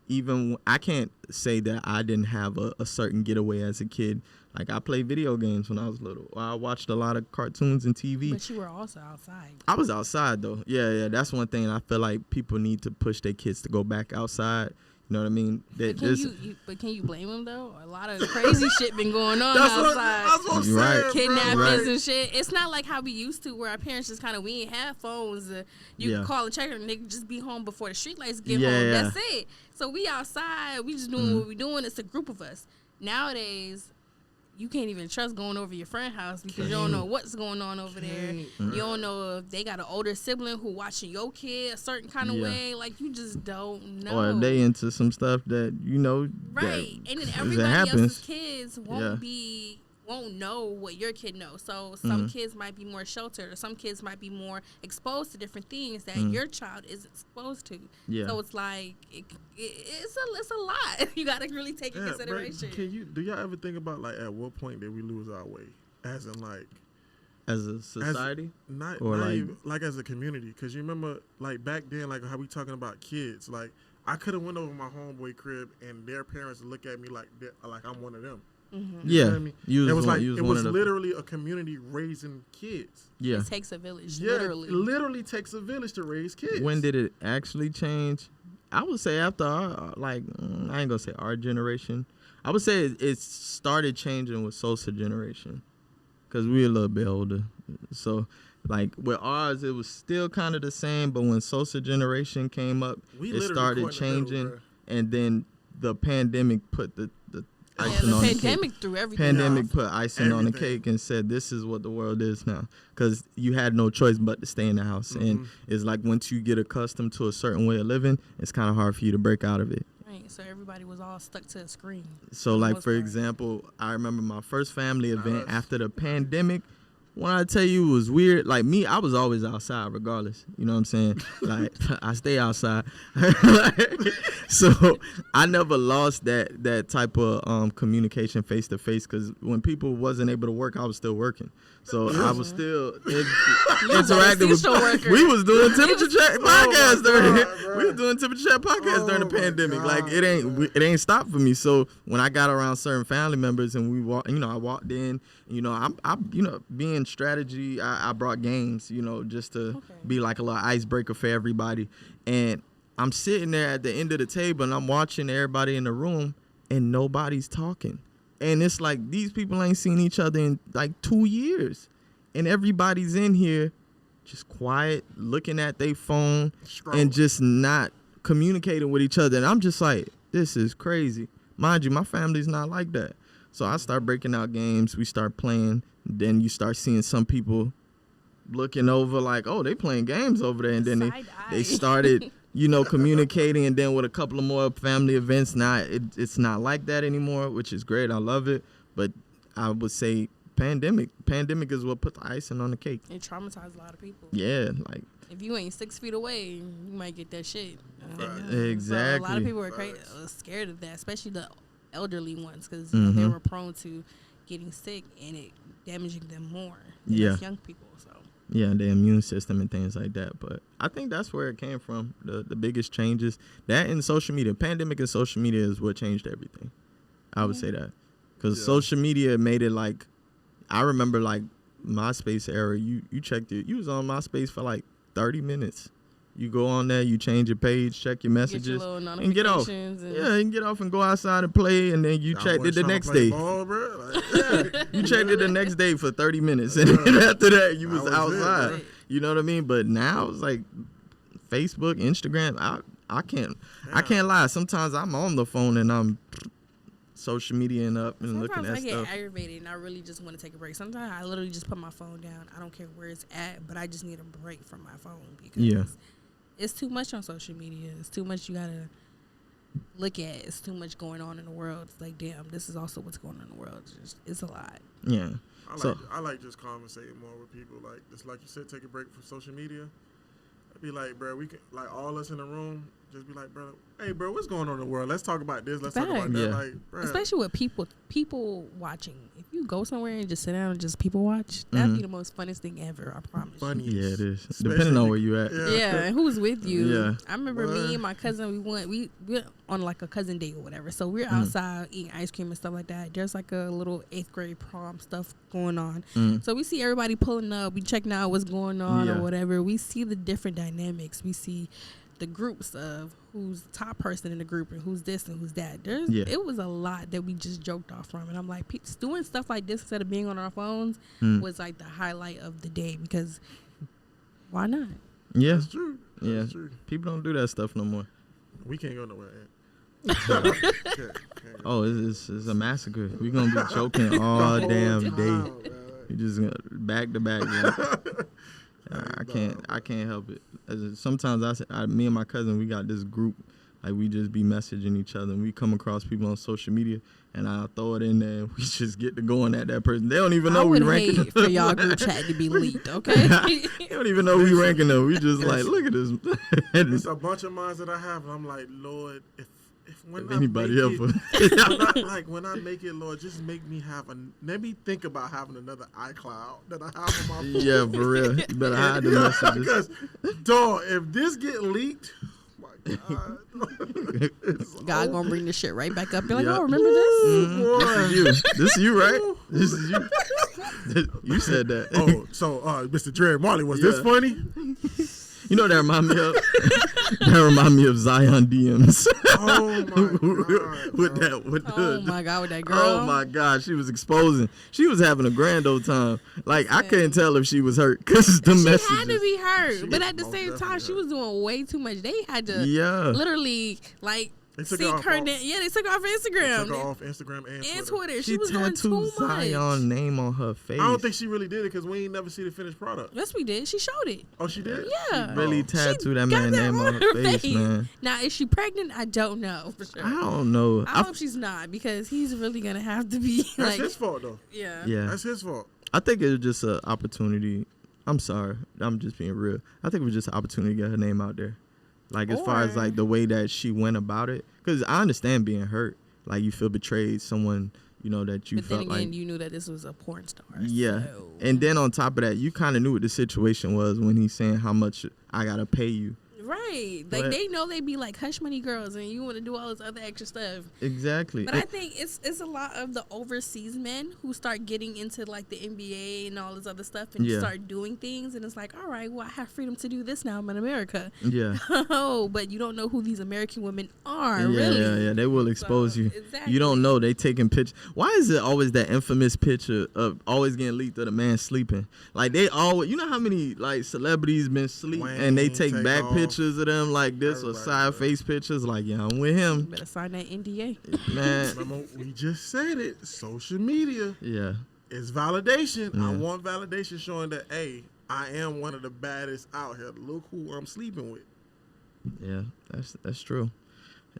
even I can't say that I didn't have a certain getaway as a kid. Like I played video games when I was little. I watched a lot of cartoons and TV. But you were also outside. I was outside though. Yeah. That's one thing I feel like people need to push their kids to go back outside. You know what I mean? But can you blame them though? A lot of crazy shit been going on outside. That's what I'm saying. Right. Kidnappings and shit. It's not like how we used to, where our parents just kind of, we ain't have phones. You can call a checker and they can just be home before the street lights get home. That's it. So we outside. We just doing what we doing. It's a group of us. Nowadays, you can't even trust going over your friend's house because you don't know what's going on over there. You don't know if they got an older sibling who watching your kid a certain kind of way. Like, you just don't know. Or if they into some stuff that, right. And then everybody else's kids won't know what your kid knows. So some kids might be more sheltered, or some kids might be more exposed to different things that your child is exposed to. Yeah. So it's like it's a lot. You got to really take in consideration. Do y'all ever think about like at what point did we lose our way, as in like as a society, not even, like as a community? Because you remember like back then, like how we talking about kids, like I could have went over my homeboy crib and their parents look at me like I'm one of them. Mm-hmm. Yeah, you know what I mean? It was literally a community raising kids. Yeah, it takes a village. Yeah, literally takes a village to raise kids. When did it actually change? I would say after our, I ain't gonna say our generation. I would say it started changing with Sosa generation, because we're a little bit older. So like with ours, it was still kind of the same, but when Sosa generation came up, it started changing, and then the pandemic put the icing on the pandemic cake. Threw everything Pandemic off. put icing on the cake and said, this is what the world is now. Because you had no choice but to stay in the house. And it's like once you get accustomed to a certain way of living, it's kind of hard for you to break out of it. Right. So everybody was all stuck to a screen. So, like, for example, I remember my first family event after the pandemic. When I tell you it was weird, like me, I was always outside regardless. You know what I'm saying? Like, I stay outside. So I never lost that type of communication face to face, because when people wasn't able to work, I was still working. So I was still interacting with. We was doing temperature check podcasts during the pandemic. God, like it ain't stopped for me. So when I got around certain family members and I walked in. Being strategy, I brought games, just to be like a little icebreaker for everybody. And I'm sitting there at the end of the table and I'm watching everybody in the room and nobody's talking. And it's like these people ain't seen each other in like 2 years. And everybody's in here just quiet, looking at their phone and just not communicating with each other. And I'm just like, this is crazy. Mind you, my family's not like that. So I start breaking out games. We start playing. Then you start seeing some people looking over like, oh, they playing games over there. And then they started, communicating. And then with a couple of more family events, now it's not like that anymore, which is great. I love it. But I would say pandemic is what put the icing on the cake. It traumatized a lot of people. Yeah, like. If you ain't 6 feet away, you might get that shit. Exactly. So a lot of people were scared of that, especially the elderly ones, because they were prone to getting sick and it damaging them more than young people. So the immune system and things like that. But I think that's where it came from. The biggest changes, that and social media. Pandemic and social media is what changed everything. I would say that, because social media made it like, I remember like MySpace era. You checked it. You was on MySpace for like 30 minutes. You go on there, you change your page, check your messages, and get off. Yeah, and get off and go outside and play, and then you checked it the next day. You checked it the next day for 30 minutes, and then after that, you was outside. You know what I mean? But now it's like Facebook, Instagram. I can't lie. Sometimes I'm on the phone and I'm social media and up and sometimes looking at stuff. stuff. I get aggravated and I really just want to take a break. Sometimes I literally just put my phone down. I don't care where it's at, but I just need a break from my phone because it's too much on social media. It's too much you gotta look at. It's too much going on in the world. It's like, damn, this is also what's going on in the world. It's a lot. Yeah. I like just conversating more with people. Like just like you said, take a break from social media. I'd be like, bro, we can like all us in the room. Just be like, bro, hey, bro, what's going on in the world? Let's talk about this. Let's talk about that. Like, bro. Especially with people watching. If you go somewhere and just sit down and just people watch, that'd be the most funnest thing ever. I promise. Funny. Yeah, it is. Depending on where you at. Yeah, and who's with you? Yeah. I remember me and my cousin. We went on like a cousin date or whatever. So we're outside eating ice cream and stuff like that. There's like a little 8th grade prom stuff going on. So we see everybody pulling up. We checking out what's going on or whatever. We see the different dynamics. We see the groups of who's the top person in the group and who's this and who's that. It was a lot that we just joked off from, and I'm like, doing stuff like this instead of being on our phones was like the highlight of the day, because why not? Yeah, that's true. That's true. People don't do that stuff no more. We can't go nowhere. It's a massacre. We're gonna be joking all damn day. You just back to back. I can't help it. Sometimes me and my cousin, we got this group, like we just be messaging each other, and we come across people on social media, and I'll throw it in there, and we just get to going at that person. They don't even know we ranking them. I would hate for y'all group chat to be leaked, okay? They don't even know we ranking them. We just like, look at this. It's a bunch of minds that I have, and I'm like, Lord, if when anybody ever when I make it, Lord, just make me let me think about having another iCloud that I have on my phone. Yeah, for real. You better hide the messages. Because, dog, if this get leaked, my God. God gonna bring this shit right back up. You're like, oh, remember this? This is you, right? This is you. You said that. Oh, so Mr. Dread Marley, was this funny? You know that remind me of Zion DMs. Oh my God, with that girl. Oh my God, she was exposing. She was having a grand old time. Like I couldn't tell if she was hurt because the messages. She had to be hurt, but at the same time, she was doing way too much. They had to literally like They took They took her off Instagram. They took her off Instagram and Twitter. She was doing too much. Zion's name on her face. I don't think she really did it because we ain't never see the finished product. Yes, we did. She showed it. Oh, she did? Yeah. She really tattooed that man's name on her face, man. Now, is she pregnant? I don't know for sure. I don't know. I hope she's not because he's really going to have to be That's his fault, though. Yeah. That's his fault. I think it was just an opportunity. I'm sorry. I'm just being real. I think it was just an opportunity to get her name out there. Like, as far as, like, the way that she went about it. Because I understand being hurt. Like, you feel betrayed. Someone, you know, that you felt like. But then again, you knew that this was a porn star. Yeah. So. And then on top of that, you kind of knew what the situation was when he's saying how much I got to pay you. Right. Like, they know they be like hush money girls and you want to do all this other extra stuff. Exactly. But I think it's a lot of the overseas men who start getting into like the NBA and all this other stuff and start doing things. And it's like, all right, well, I have freedom to do this now. I'm in America. Yeah. Oh, but you don't know who these American women are, really. Yeah. They will expose you. Exactly. You don't know. They taking pictures. Why is it always that infamous picture of always getting leaked of the man sleeping? Like, they always, you know how many like celebrities been sleep and they take back pictures of them like this or side face pictures like, yeah, I'm with him. You better sign that NDA. Man. Remember, we just said it. Social media. Yeah. It's validation. I want validation showing that, hey, I am one of the baddest out here. Look who I'm sleeping with. Yeah, that's true.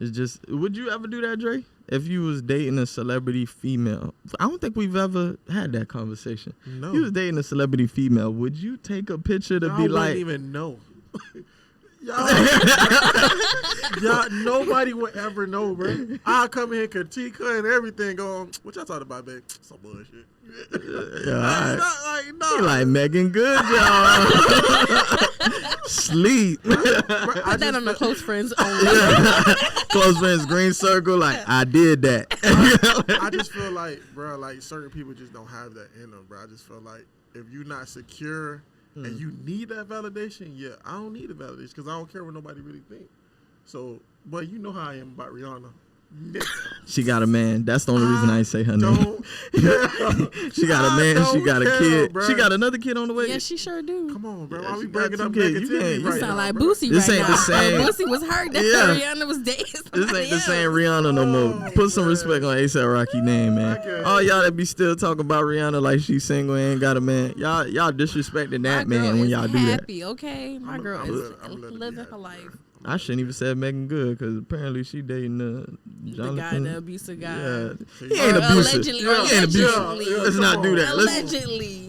It's just, would you ever do that, Dre? If you was dating a celebrity female, I don't think we've ever had that conversation. No. You was dating a celebrity female, would you take a picture to be like? I wouldn't even know. Y'all, nobody would ever know, bro. I'll come in here, critique her and everything, going, what y'all talking about, babe? Some bullshit. Yeah, no. He like Megan Good, y'all. Sleep. Put that on the close friends only. Close friends, green circle, like, I did that. I just feel like, bro, like certain people just don't have that in them, bro. I just feel like if you're not secure and you need that validation, I don't need the validation because I don't care what nobody really think. So, but you know how I am about Rihanna. She got a man. That's the only reason I ain't say her name. She got a man. She got a kid. Bro. She got another kid on the way. Yeah, she sure do. Come on, bro. Yeah, Why we she got breaking two up kids. negativity You right sound now, like bro? Boosie This right ain't now. the same. Boosie was hurt. That's why Rihanna was dating This ain't the same Rihanna no more. Oh, Put some man. respect on A$AP Rocky name, man. All y'all that be still talking about Rihanna like she's single and ain't got a man. Y'all disrespecting that man when y'all do that. Happy, okay? My girl is living her life. I shouldn't even say Megan Good because apparently she dating Jonathan. The abusive guy. Yeah. He ain't abusive. Allegedly. He ain't abusive. Let's not do that. Allegedly.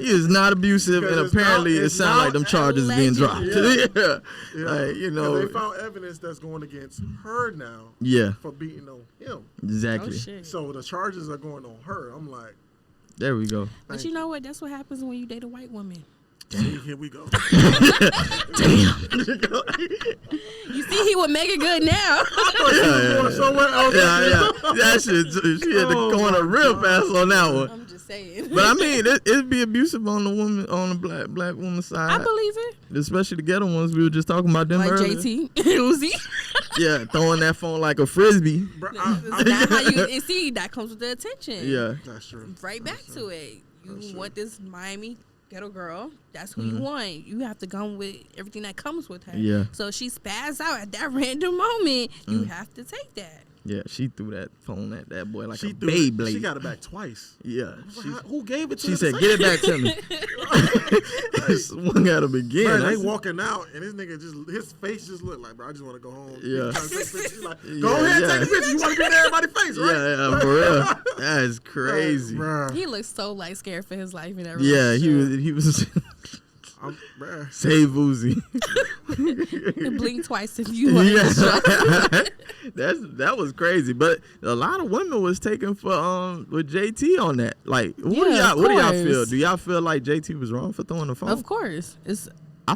He is not abusive, and apparently it sounds like them charges being dropped. Yeah. Like, you know. They found evidence that's going against her now. Yeah. For beating on him. Exactly. Oh, so the charges are going on her. I'm like. There we go. But you know what? That's what happens when you date a white woman. See, here we go. Damn. You see, he with Megan Good now. Somewhere else. That shit, she had to go on a real fast on that one. I'm just saying. But I mean, it'd be abusive on the woman, on the black woman's side. I believe it. Especially the ghetto ones. We were just talking about them like earlier. JT, Uzi. Yeah, throwing that phone like a frisbee. Bro, That's how you see that comes with the attention. Yeah, that's true. Right back to it. You want this Miami ghetto girl. That's who you want. You have to go with everything that comes with her. Yeah. So she spazzed out at that random moment. You have to take that. Yeah, she threw that phone at that boy like She a Beyblade. She got it back twice. Yeah. Who gave it to She her? said, "Get it back to me." I swung at him again. Bro, they walking out, and this nigga his face just looked like, bro, I just want to go home. Yeah. Like, go ahead, take a picture. You want to be in everybody's face, right? Yeah, for real. That is crazy. Bro. He looks so like scared for his life and Yeah, everything. he was. Bruh. Save Uzi. Blink twice if you want. That was crazy, but a lot of women was taken for with JT on that. Like, what do y'all feel? Do y'all feel like JT was wrong for throwing the phone? Of course, it's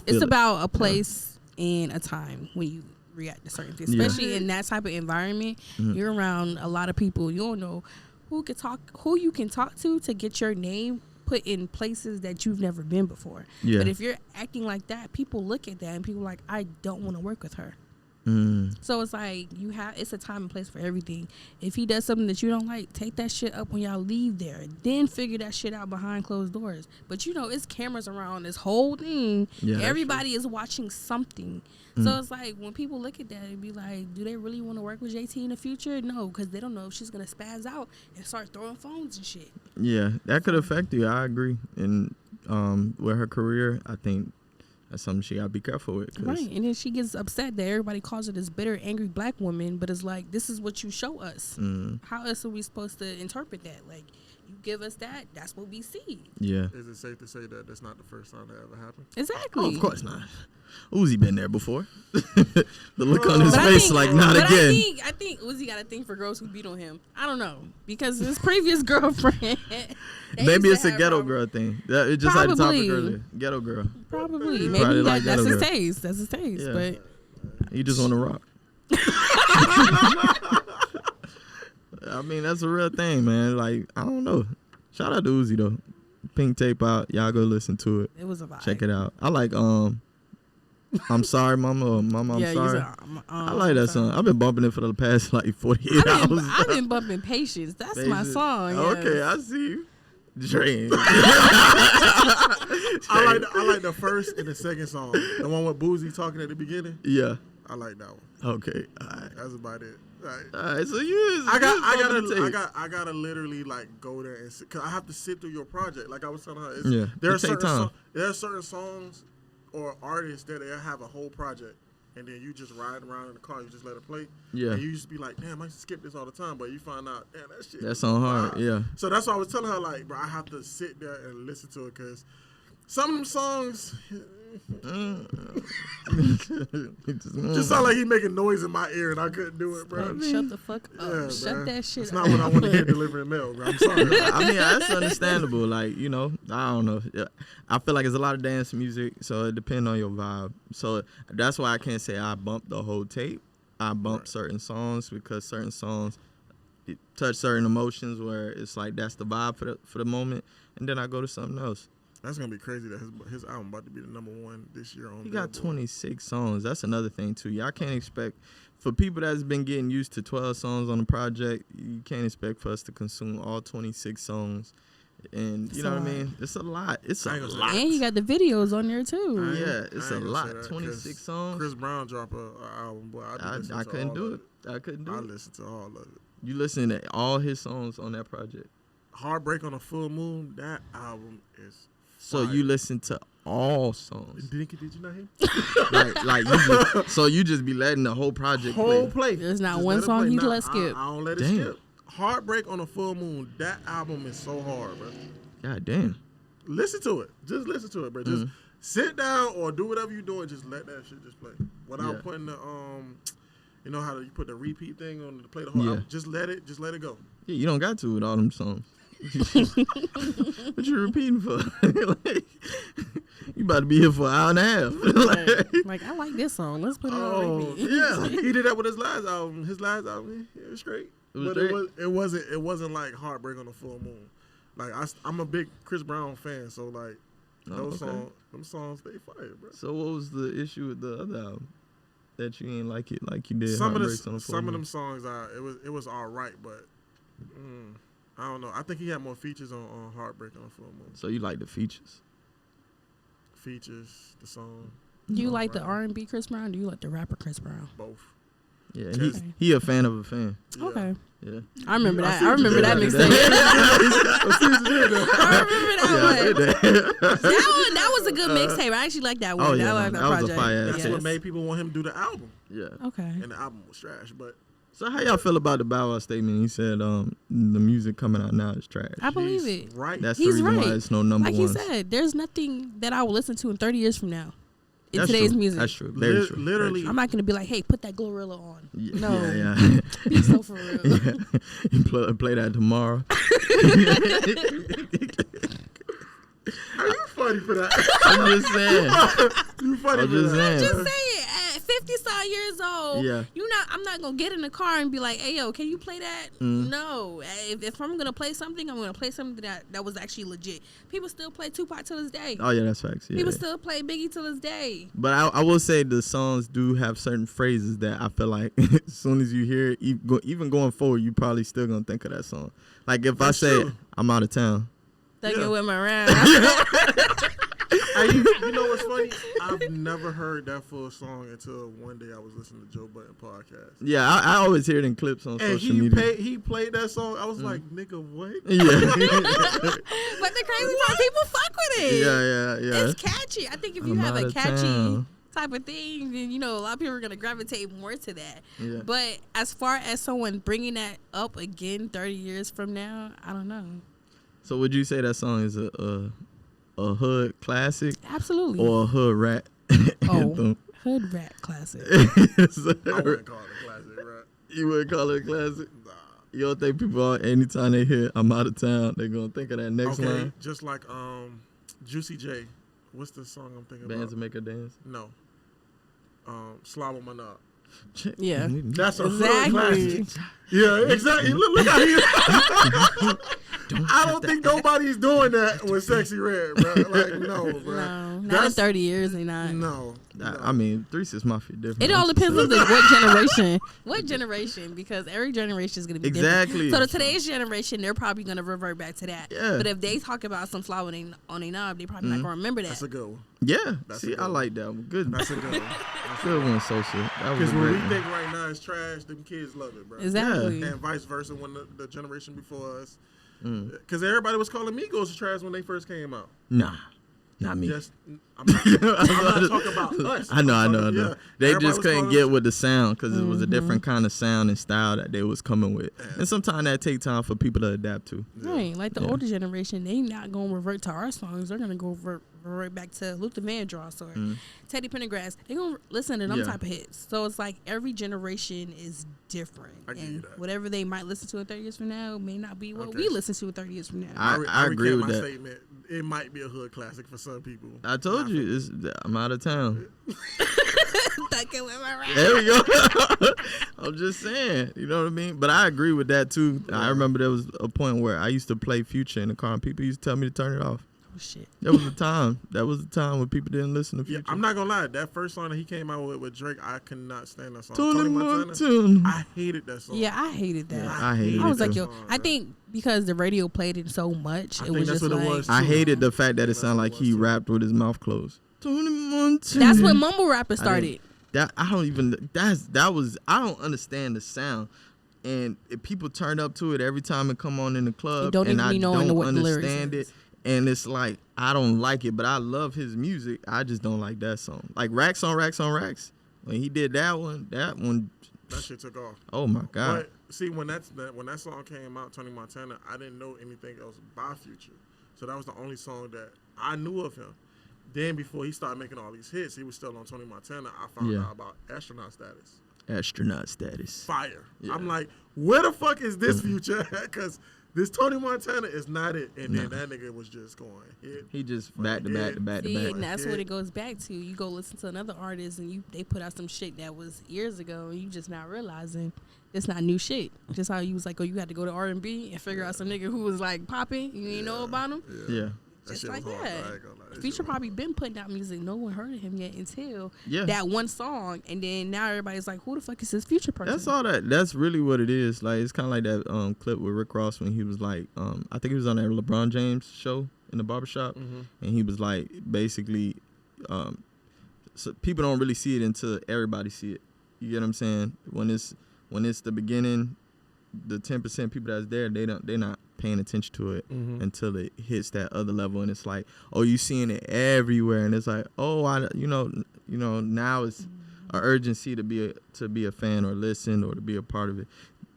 it. about a place and a time when you react to certain things, especially in that type of environment. You're around a lot of people. You don't know who you can talk to get your name put in places that you've never been before. But if you're acting like that, people look at that and people are like, I don't want to work with her. So it's like it's a time and place for everything. If he does something that you don't like, take that shit up when y'all leave there. Then figure that shit out behind closed doors. But it's cameras around this whole thing. Yeah, everybody is watching something. So it's like when people look at that and be like, do they really want to work with JT in the future? No, because they don't know if she's gonna spaz out and start throwing phones and shit. Yeah, that could affect you. I agree. And with her career, I think that's something she gotta be careful with. Right, and then she gets upset that everybody calls her this bitter, angry black woman, but it's like, this is what you show us. How else are we supposed to interpret that? Like, you give us that, that's what we see. Yeah. Is it safe to say that that's not the first time that ever happened? Exactly. Oh, of course not. Uzi been there before. The look on his face, not again. I think Uzi got a thing for girls who beat on him. I don't know, because his previous girlfriend. Maybe it's a ghetto girl thing. It just like the topic earlier. Ghetto girl. Probably. Maybe that's his taste. That's his taste. Yeah. But you just want to rock. I mean, that's a real thing, man. Like, I don't know. Shout out to Uzi though. Pink Tape out. Y'all go listen to it. It was a vibe. Check it out. I like I'm Sorry, Mama, or Mama, I'm Sorry. I like that song. I've been bumping it for the past 48 hours. I've been bumping Patience. That's my song. Yes. Okay, I see you. Dream. I like the first and the second song. The one with Boozy talking at the beginning. Yeah. I like that one. Okay. All right. That's about it. All right. So you I gotta literally go there and cause I have to sit through your project. Like I was telling her, there are certain songs or artists that they have a whole project, and then you just ride around in the car, you just let it play. Yeah. And you just be like, damn, I skip this all the time, but you find out, damn, that shit. That's on hard, yeah. So that's why I was telling her, like, bro, I have to sit there and listen to it, because some of them songs just sound like he making noise in my ear, and I couldn't do it, bro. Like, shut the fuck up. Yeah, shut that shit up. That's not what I want to hear delivering mail, bro. I'm sorry. I mean, that's understandable. Like, I don't know. I feel like it's a lot of dance music, so it depends on your vibe. So that's why I can't say I bumped the whole tape. I bumped certain songs because certain songs touch certain emotions where it's like that's the vibe for the moment, and then I go to something else. That's gonna be crazy that his album about to be the #1 this year on. He got 26 songs. That's another thing too. Y'all can't expect for people that's been getting used to 12 songs on the project. You can't expect for us to consume all 26 songs. And you know what I mean? It's a lot. It's a lot. And you got the videos on there too. Yeah, it's a lot. 26 songs. Chris Brown dropped an album, boy. I couldn't do it. I couldn't do it. I listened to all of it. You listen to all his songs on that project. Heartbreak on a Full Moon. That album is fire. So you listen to all songs. Did you not hear? You just be letting the whole project play. There's not one song you let skip. I don't let it skip. Heartbreak on a Full Moon. That album is so hard, bro. God damn. Listen to it. Just listen to it, bro. Just sit down or do whatever you're doing. Just let that shit just play. Without putting the you know how you put the repeat thing on to play the whole album? Just let it go. Yeah, you don't got to with all them songs. What you repeating for? You about to be here for an hour and a half. Like, I like this song. Let's put it on repeat. Yeah, he did that with his last album. His last album, it was great. It wasn't like Heartbreak on a Full Moon. Like I'm a big Chris Brown fan, so like them songs they fire, bro. So what was the issue with the other album that you ain't like it like you did? Some of them songs it was all right, but I don't know. I think he had more features on Heartbreak on a Full Moon. So you like the features? The song. Do you like the R&B Chris Brown? Or do you like the rapper Chris Brown? Both. Yeah, he a fan of a fan. Yeah. Okay. Yeah. I remember that. I remember that mixtape. I remember that one. That was a good mixtape. I actually like that one. Oh, yeah, that was a fire. That's what made people want him to do the album. Yeah. Okay. And the album was trash, but. So how y'all feel about the Bow Wow statement? He said the music coming out now is trash. I believe it. Right. That's the reason why it's no number one. Like he said, there's nothing that I will listen to in 30 years from now. In today's music. That's true. Very true. Literally. I'm not going to be like, hey, put that Glorilla on. Yeah, no. Yeah. Be so for real. Yeah. You play that tomorrow. Are you funny for that? I'm just saying. You funny for that. I'm just saying. 50 saw years old. Yeah. I'm not gonna get in the car and be like, hey yo, can you play that? No. If I'm gonna play something, I'm gonna play something that was actually legit. People still play Tupac to this day. Oh yeah, that's facts. Yeah. People still play Biggie to this day. But I will say the songs do have certain phrases that I feel like as soon as you hear it, even going forward, you probably still gonna think of that song. Like if I say I'm out of town. Thinking with my round. You know what's funny? I've never heard that full song until one day I was listening to Joe Budden podcast. Yeah, I always hear it in clips on social media. He played that song. I was like, nigga, what? Yeah. But the crazy part, people fuck with it. Yeah. It's catchy. I think if you have a catchy type of thing, then a lot of people are gonna gravitate more to that. Yeah. But as far as someone bringing that up again 30 years from now, I don't know. So would you say that song is a hood classic? Absolutely. Or a hood rat anthem? Hood rat classic. I wouldn't call it a classic, right? You wouldn't call it a classic? Nah. You don't think people, anytime they hear I'm out of town, they're going to think of that next line? Just like Juicy J. What's the song I'm thinking Bands about? to Make Her Dance? No. Slob on My Knob. Yeah. That's a hood classic. Yeah, exactly. Look how he... I don't think nobody's doing that with Sexy Red, bro. Like, no, bro. No, not in 30 years, they not. No. I mean, 3 6 Mafia different. It all depends on what generation. What generation? Because every generation is going to be different. So today's generation, they're probably going to revert back to that. Yeah. But if they talk about some flower on a knob, they're probably not going to remember that. That's a good one. Yeah. See, I like that one. Good. That's a good one. Good one, Sosa. Because when we think right now it's trash, them kids love it, bro. Exactly. Yeah. And vice versa when the generation before us. Because everybody was calling Migos trash when they first came out. Nah. Not me. I'm not talking about us. I know. Yeah. They just couldn't get with the sound because it was a different kind of sound and style that they was coming with. Yeah. And sometimes that take time for people to adapt to. Right. Like the older generation, they not going to revert to our songs. They're going to go revert back to Luther Vandross or Teddy Pendergrass. They're going to listen to them type of hits. So it's like every generation is different. And whatever they might listen to in 30 years from now may not be what we listen to in 30 years from now. I agree with that. Statement. It might be a hood classic for some people. I told you, I'm out of town. There we go. I'm just saying, you know what I mean? But I agree with that too. I remember there was a point where I used to play Future in the car and people used to tell me to turn it off. Oh shit. That was the time. That was the time when people didn't listen to Future. Yeah, I'm not gonna lie. That first song that he came out with Drake, I could not stand that song. Tony Montana. I hated that song. Yeah, I hated that. Yeah, I hated it. I was like, yo, song, I think because the radio played it so much, it was just like. It was I hated the fact that it sounded like he rapped with his mouth closed. Tony Montana. That's when mumble rapping started. I don't understand the sound. And if people turn up to it every time it come on in the club, and I don't understand it. And it's like, I don't like it, but I love his music. I just don't like that song. Like Racks on Racks on Racks. When he did that one. That shit took off. Oh my God. But see, when that song came out, Tony Montana, I didn't know anything else by Future. So that was the only song that I knew of him. Then before he started making all these hits, he was still on Tony Montana. I found out about Astronaut Status. Astronaut Status. Fire. Yeah. I'm like, where the fuck is this Future? Because this Tony Montana is not it. And then that nigga was just going hit. He just back to back to back to back. And that's what it goes back to. You go listen to another artist and they put out some shit that was years ago and you just not realizing it's not new shit. Just how you was like, you had to go to R&B and figure out some nigga who was like popping. You didn't know about him? Yeah. Just like that. Future probably been putting out music. No one heard of him yet until that one song. And then now everybody's like, who the fuck is this Future person? That's all that. That's really what it is. Like, it's kind of like that clip with Rick Ross when he was like, I think he was on that LeBron James show in the barbershop. And he was like, basically, so people don't really see it until everybody see it. You get what I'm saying? When it's the beginning, the 10% people that's there, they're not paying attention to it until it hits that other level, and it's like, oh, you seeing it everywhere, and it's like, oh, now it's an urgency to be a fan or listen or to be a part of it.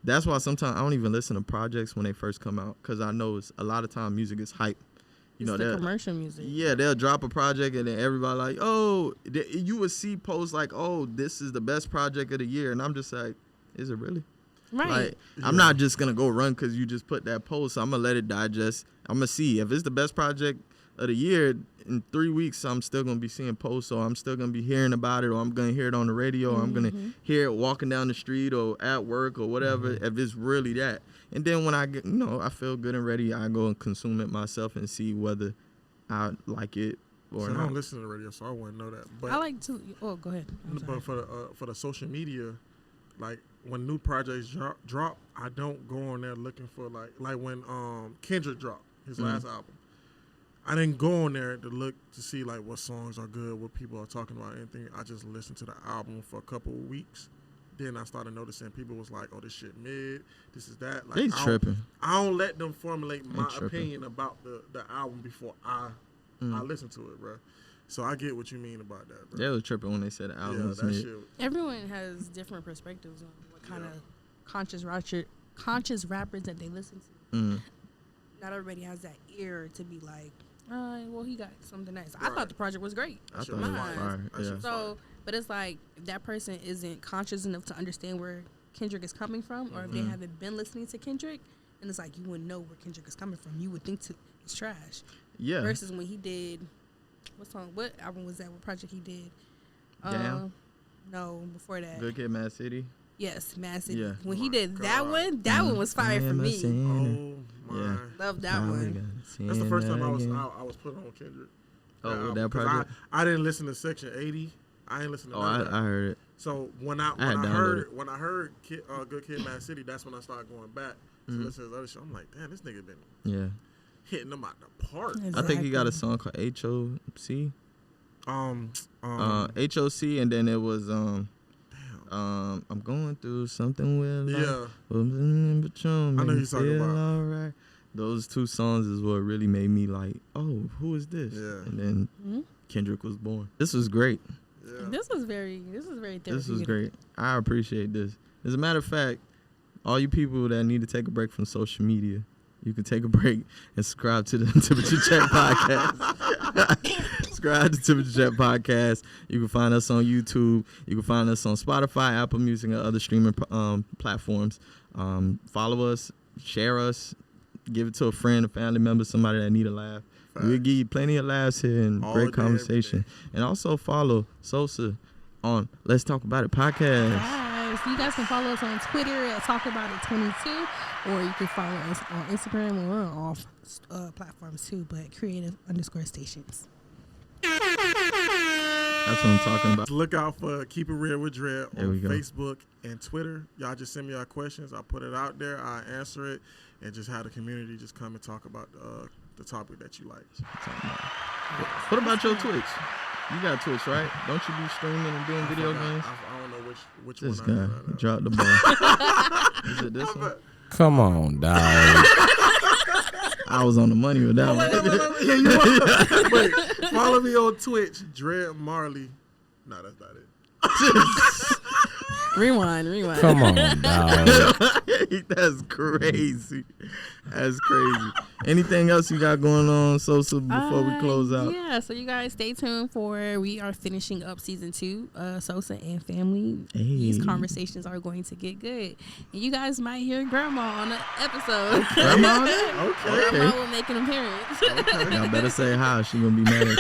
That's why sometimes I don't even listen to projects when they first come out, because I know it's a lot of time music is hype. It's the commercial music. Yeah, they'll drop a project and then everybody like, oh, you would see posts like, oh, this is the best project of the year, and I'm just like, is it really? Right. Like, I'm not just going to go run because you just put that post. I'm going to let it digest. I'm going to see. If it's the best project of the year, in 3 weeks, I'm still going to be seeing posts, or I'm still going to be hearing about it, or I'm going to hear it on the radio, or I'm going to hear it walking down the street or at work or whatever, if it's really that. And then when I get, I feel good and ready, I go and consume it myself and see whether I like it or not. I don't listen to the radio, so I wouldn't know that. But I like to. Oh, go ahead. But for the social media, like when new projects drop, I don't go on there looking for like when Kendrick dropped his last album. I didn't go on there to look to see like what songs are good, what people are talking about, anything. I just listened to the album for a couple of weeks. Then I started noticing people was like, "Oh, this shit mid. This is that." Like, they tripping. I don't let them formulate my opinion about the album before I listen to it, bro. So I get what you mean about that, bro. They was tripping when they said the album was mid. Everyone has different perspectives on what kind of conscious rappers that they listen to. Not everybody has that ear to be like, well, he got something nice. I thought the project was great. I thought it was fire. Yeah. So, but it's like if that person isn't conscious enough to understand where Kendrick is coming from, or if they haven't been listening to Kendrick, then it's like you wouldn't know where Kendrick is coming from. You would think it's trash. Yeah. Versus when he did, what album was that? What project he did? Damn. No, before that. Good Kid, Mad City. Yes, Mad City. Yeah. When he did that one was fire for me. Oh my. Yeah. Love that one. That's the first time I was put on Kendrick. Oh, that project? I didn't listen to Section 80. I didn't listen to that. I heard it. So when I heard Good Kid, Mad City, that's when I started going back to listen to his other shit. I'm like, damn, this nigga been hitting them out the park. Exactly. I think he got a song called HOC. HOC, and then it was I'm going through something with life. I know you're talking about. All right. Those two songs is what really made me like, oh, who is this? Yeah. And then Kendrick was born. This was great. Yeah. This was very therapeutic. This was great. I appreciate this. As a matter of fact, all you people that need to take a break from social media, you can take a break and subscribe to the Temperature Check podcast. Subscribe to Temperature Check podcast. You can find us on YouTube. You can find us on Spotify, Apple Music, and other streaming platforms. Follow us, share us, give it to a friend, a family member, somebody that need a laugh. Facts. We'll give you plenty of laughs here and all great conversation. And also follow Sosa on Let's Talk About It podcast. Yes, you guys can follow us on Twitter at Talk About It 22, or you can follow us on Instagram. We're on all platforms too, but creative_stations. That's what I'm talking about. Look out for Keep It Real with Dread on Facebook and Twitter. Y'all just send me your questions. I'll put it out there. I'll answer it, and just have the community just come and talk about the topic that you like. What about your Twitch? You got Twitch, right? Don't you be streaming and doing video games? I don't know which this one. This guy dropped the ball. Is it this one? Come on, dog. I was on the money with that one. Yeah, you are. Wait, follow me on Twitch, Dread Marley. No, that's not it. Rewind. Come on, dog. That's crazy. That's crazy. Anything else you got going on, Sosa, before we close out? Yeah, so you guys stay tuned we are finishing up season 2, Sosa and Family. Hey. These conversations are going to get good. And you guys might hear Grandma on the episode. Grandma? Okay. Grandma will make an appearance. Okay. Y'all better say hi. She gonna be mad at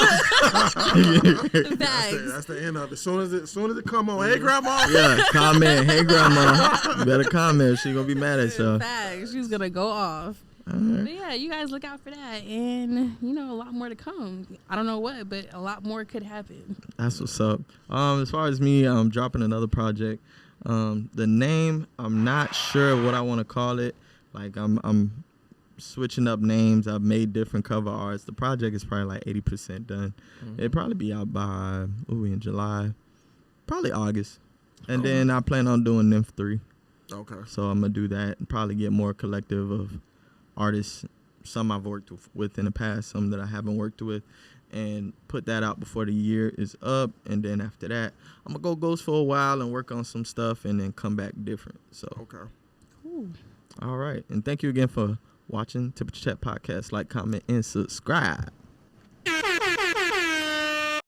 you. That's the end of it. As soon as it come on, hey Grandma. Yeah, comment. Hey Grandma. You better comment. She gonna be mad at y'all. Facts. She's gonna go off. Right. But yeah, you guys look out for that, and a lot more to come. I don't know what, but a lot more could happen. That's what's up. As far as me, I'm dropping another project. The name, I'm not sure what I want to call it. Like I'm switching up names. I've made different cover arts. The project is probably like 80% done. It'll probably be out by in July, probably August, and then I plan on doing Nymph 3. Okay. So I'm gonna do that and probably get more collective of artists, some I've worked with in the past, some that I haven't worked with, and put that out before the year is up. And then after that, I'm gonna go ghost for a while and work on some stuff and then come back different. So okay, cool. All right, and thank you again for watching Temperature Check podcast. Like, comment, and subscribe.